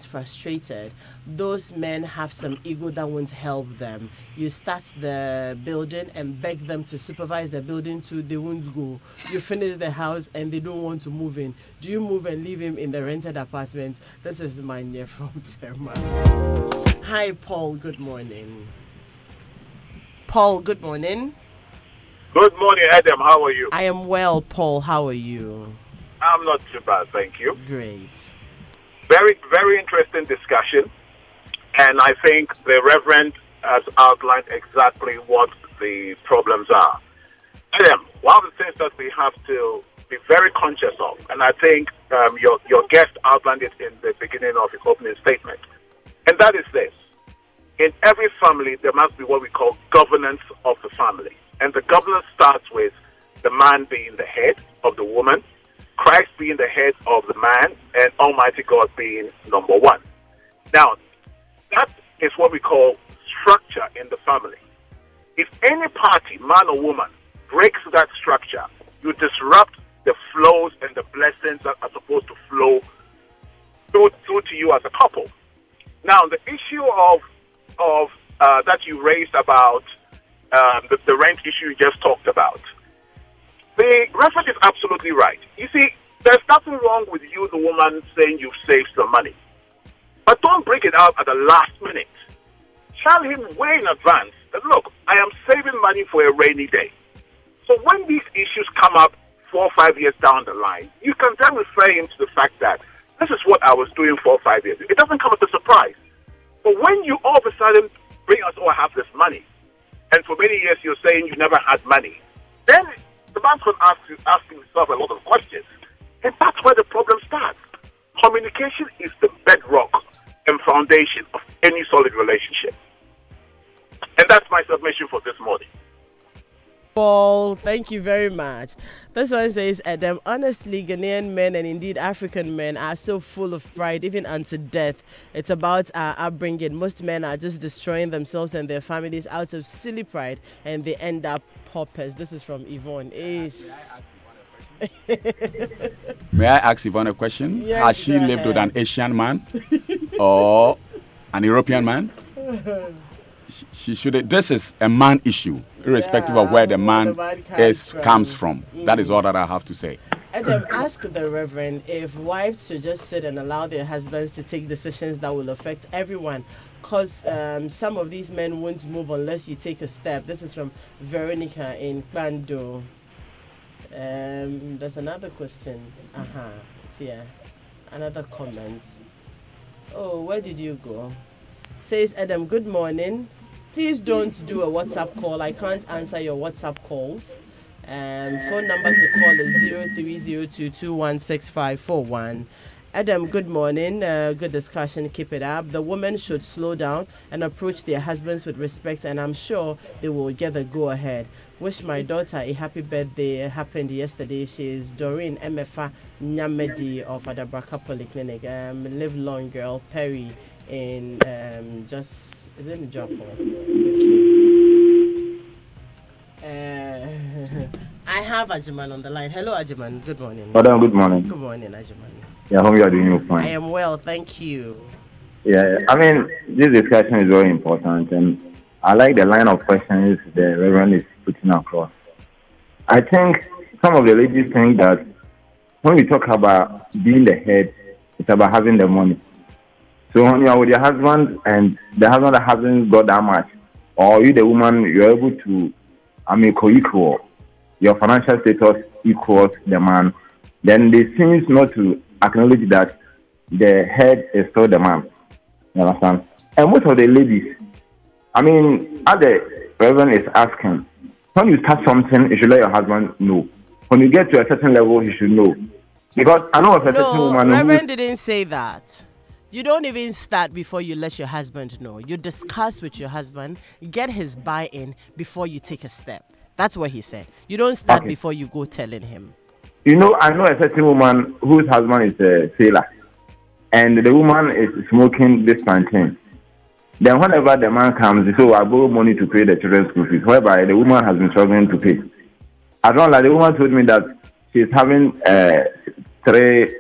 frustrated. Those men have some ego that won't help them. You start the building and beg them to supervise the building too, they won't go. You finish the house and they don't want to move in. Do you move and leave him in the rented apartment? This is Manya from Tema. Hi, Paul. Good morning. Paul, good morning. Good morning, Adam. How are you? I am well, Paul. How are you? I'm not too bad, thank you. Great. Very, very interesting discussion. And I think the Reverend has outlined exactly what the problems are. Adam, one of the things that we have to be very conscious of, and I think your guest outlined it in the beginning of his opening statement, and And that is this. In every family, there must be what we call governance of the family. And the governance starts with the man being the head of the woman, Christ being the head of the man, and Almighty God being number one. Now, that is what we call structure in the family. If any party, man or woman, breaks that structure, you disrupt the flows and the blessings that are supposed to flow through to you as a couple. Now, the issue of that you raised about the rent issue you just talked about, the reference is absolutely right. You see, there's nothing wrong with you, the woman, saying you've saved some money. But don't break it out at the last minute. Tell him way in advance that, look, I am saving money for a rainy day. So when these issues come up 4 or 5 years down the line, you can then refer him to the fact that this is what I was doing 4 or 5 years ago. It doesn't come as a surprise. But when you all of a sudden bring us, oh, I have this money, and for many years you're saying you never had money, then the man's going to asking himself a lot of questions. And that's where the problem starts. Communication is the bedrock and foundation of any solid relationship. And that's my submission for this morning. Paul, thank you very much. This one says, Adam, honestly, Ghanaian men and indeed African men are so full of pride, even unto death. It's about our upbringing. Most men are just destroying themselves and their families out of silly pride, and they end up paupers. This is from Yvonne. May I ask Yvonne a question? Yes, has she lived with an Asian man or an European man? She should. This is a man issue, irrespective of where the man comes from. That is all that I have to say. Adam, ask the Reverend if wives should just sit and allow their husbands to take decisions that will affect everyone. Because some of these men won't move unless you take a step. This is from Veronica in Bando. There's another question. Yeah. Another comment. Oh, where did you go? Says Adam, good morning. Please don't do a WhatsApp call. I can't answer your WhatsApp calls. Phone number to call is 0302216541. Adam, good morning. Good discussion. Keep it up. The women should slow down and approach their husbands with respect, and I'm sure they will get the go ahead. Wish my daughter a happy birthday. It happened yesterday. She is Doreen Emefa Nyamedi of Adabraka Polyclinic. Live long, girl. Perry in is it in Japan? I have Ajiman on the line. Hello, Ajiman. Good morning. Madam, good morning. Good morning, Ajiman. Yeah, I hope you are doing fine. I am well, thank you. Yeah, I mean, this discussion is very important, and I like the line of questions the Reverend is putting across. I think some of the ladies think that when we talk about being the head, it's about having the money. So when you are with your husband and the husband hasn't got that much, or you, the woman, you're able to, co-equal, your financial status equals the man, then they seem not to acknowledge that the head is still the man. You understand? And most of the ladies, as the Reverend is asking, when you start something, you should let your husband know. When you get to a certain level, you should know. Because I know a certain woman. Reverend didn't say that. You don't even start before you let your husband know. You discuss with your husband, get his buy-in before you take a step. That's what he said. You don't start before you go telling him. I know a certain woman whose husband is a sailor, and the woman is smoking this plantain. Then whenever the man comes, so I borrow money to pay the children's school fees, whereby the woman has been struggling to pay. I don't like the woman told me that she's having 3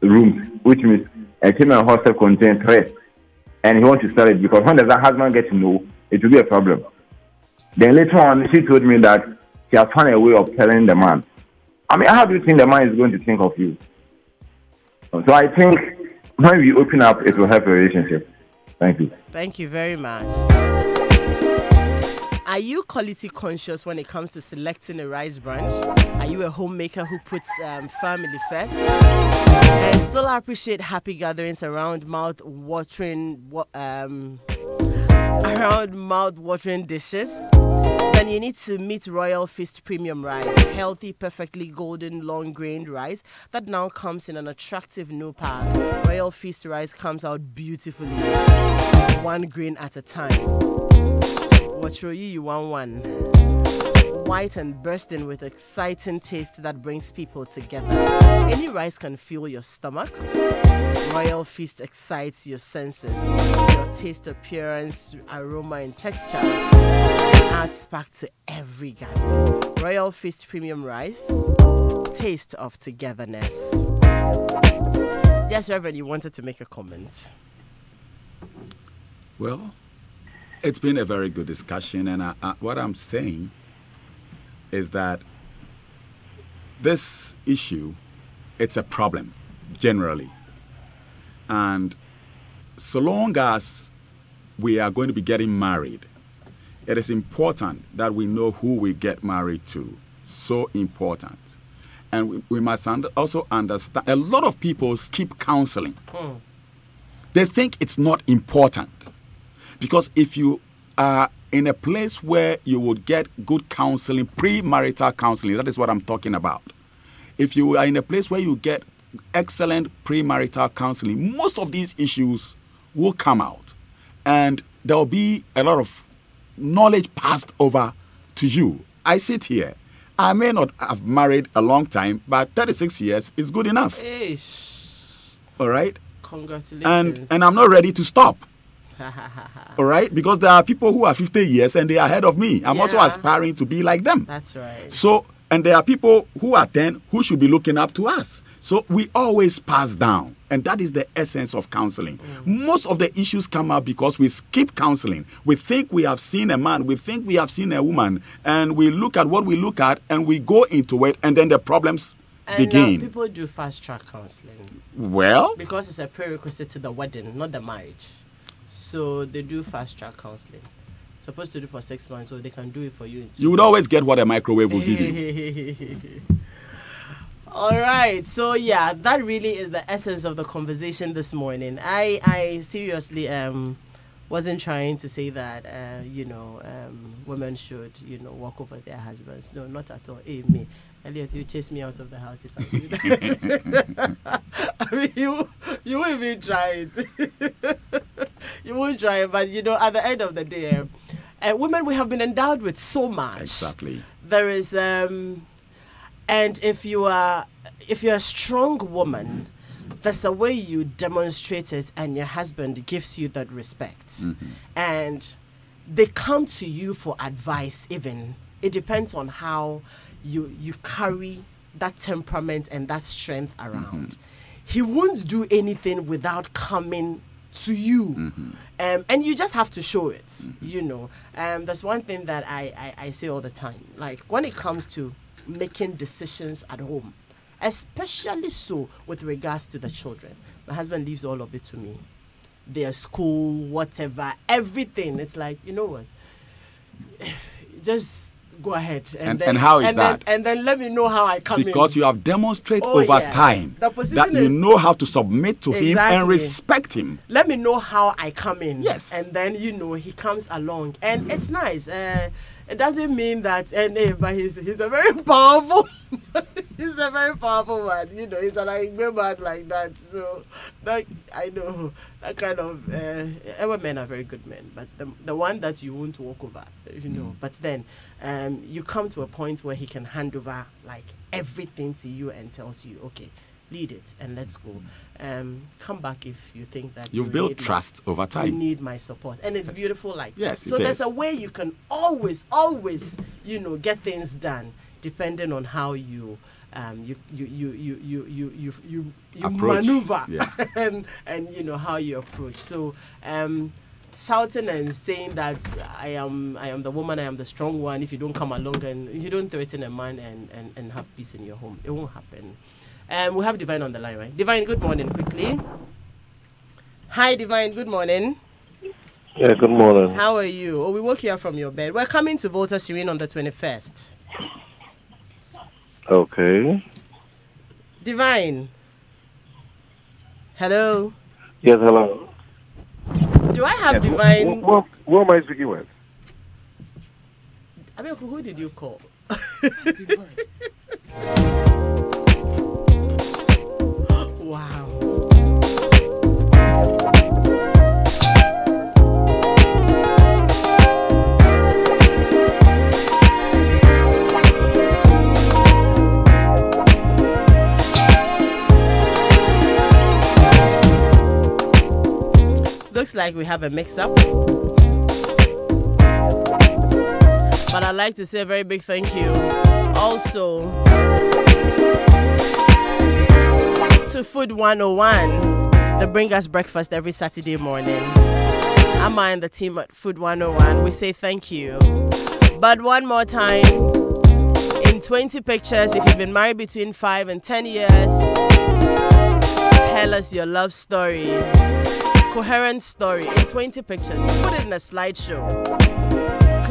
rooms, which means a children's hostel contains 3, and he wants to sell it because when does the husband get to know, it will be a problem. Then later on, she told me that she has found a way of telling the man. How do you think the man is going to think of you? So I think when we open up, it will help a relationship. Thank you. Thank you very much. Are you quality conscious when it comes to selecting a rice branch? Are you a homemaker who puts family first? And still appreciate happy gatherings around mouth-watering dishes? Then you need to meet Royal Feast Premium Rice, healthy, perfectly golden, long-grained rice that now comes in an attractive new pack. Royal Feast rice comes out beautifully, one grain at a time. What show you want one? White and bursting with exciting taste that brings people together. Any rice can fill your stomach. Royal Feast excites your senses. Your taste, appearance, aroma, and texture adds spark to every gathering. Royal Feast Premium Rice, taste of togetherness. Yes, Reverend, you wanted to make a comment. Well, it's been a very good discussion, and what I'm saying is that this issue, it's a problem generally. And so long as we are going to be getting married, it is important that we know who we get married to. So important. And we must also understand, a lot of people skip counseling. They think it's not important. Because if you are in a place where you would get good counseling, premarital counseling, that is what I'm talking about. If you are in a place where you get excellent premarital counseling, most of these issues will come out. And there will be a lot of knowledge passed over to you. I sit here. I may not have married a long time, but 36 years is good enough. Ish. All right? Congratulations. And I'm not ready to stop. All right? Because there are people who are 50 years and they are ahead of me. I'm also aspiring to be like them. That's right. So, and there are people who are 10 who should be looking up to us. So we always pass down. And that is the essence of counseling. Most of the issues come up because we skip counseling. We think we have seen a man, we think we have seen a woman, and we look at what we look at and we go into it, and then the problems begin. People do fast track counseling. Well, because it's a prerequisite to the wedding, not the marriage. So they do fast track counseling. Supposed to do for 6 months, so they can do it for you. You would always get what a microwave will give you. All right, so yeah, that really is the essence of the conversation this morning. I seriously wasn't trying to say that women should walk over their husbands. No, not at all. Hey, me, Elliot, you chase me out of the house if I do that. I mean, you won't even try it. You won't try it, but at the end of the day, women, we have been endowed with so much. Exactly. There is and if you're a strong woman, there's a way you demonstrate it, and your husband gives you that respect. And they come to you for advice even. It depends on how you carry that temperament and that strength around. He won't do anything without coming to you. And you just have to show it. There's one thing that I say all the time. Like, when it comes to making decisions at home, especially so with regards to the children, my husband leaves all of it to me. Their school, whatever, everything. It's like, you know what, just go ahead. And how is that? And then let me know how I come in. Because you have demonstrated over time that you know how to submit to him and respect him. Let me know how I come in. Yes. And then, he comes along. And it's nice. It doesn't mean that, but he's a very powerful, he's a very powerful man. He's a good man like that. So, I know that kind of, our men are very good men, but the one that you won't walk over, But then, you come to a point where he can hand over like everything to you and tells you, okay, lead it and let's go. Come back if you think that you've built trust over time. You need my support, and it's beautiful like that. So there's a way you can always, get things done, depending on how you maneuver and how you approach. So shouting and saying that I am the woman, I am the strong one. If you don't come along and if you don't threaten a man and have peace in your home, it won't happen. We have Divine on the line, right? Divine, good morning, quickly. Hi, Divine, good morning. Yeah, good morning. How are you? We woke you up from your bed. We're coming to Volta Serene on the 21st. Okay. Divine. Hello? Yes, hello. Do I have Divine? Who am I speaking with? I mean, who did you call? Wow. Looks like we have a mix-up. But I'd like to say a very big thank you also to Food 101. They bring us breakfast every Saturday morning. Amma and the team at Food 101, we say thank you. But one more time, in 20 pictures, if you've been married between 5 and 10 years, tell us your love story. Coherent story in 20 pictures. Put it in a slideshow.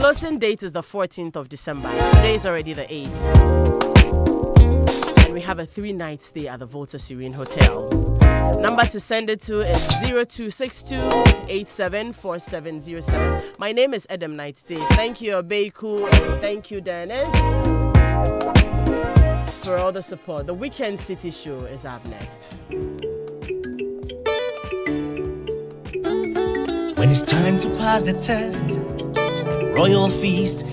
Closing date is the 14th of December. Today is already the 8th. And we have a 3-night stay at the Volta Serene Hotel. Number to send it to is 0262-874707. My name is Adam Nightstay. Thank you, Obeiku, and thank you, Dennis, for all the support. The Weekend City Show is up next. When it's time to pass the test, Royal Feast.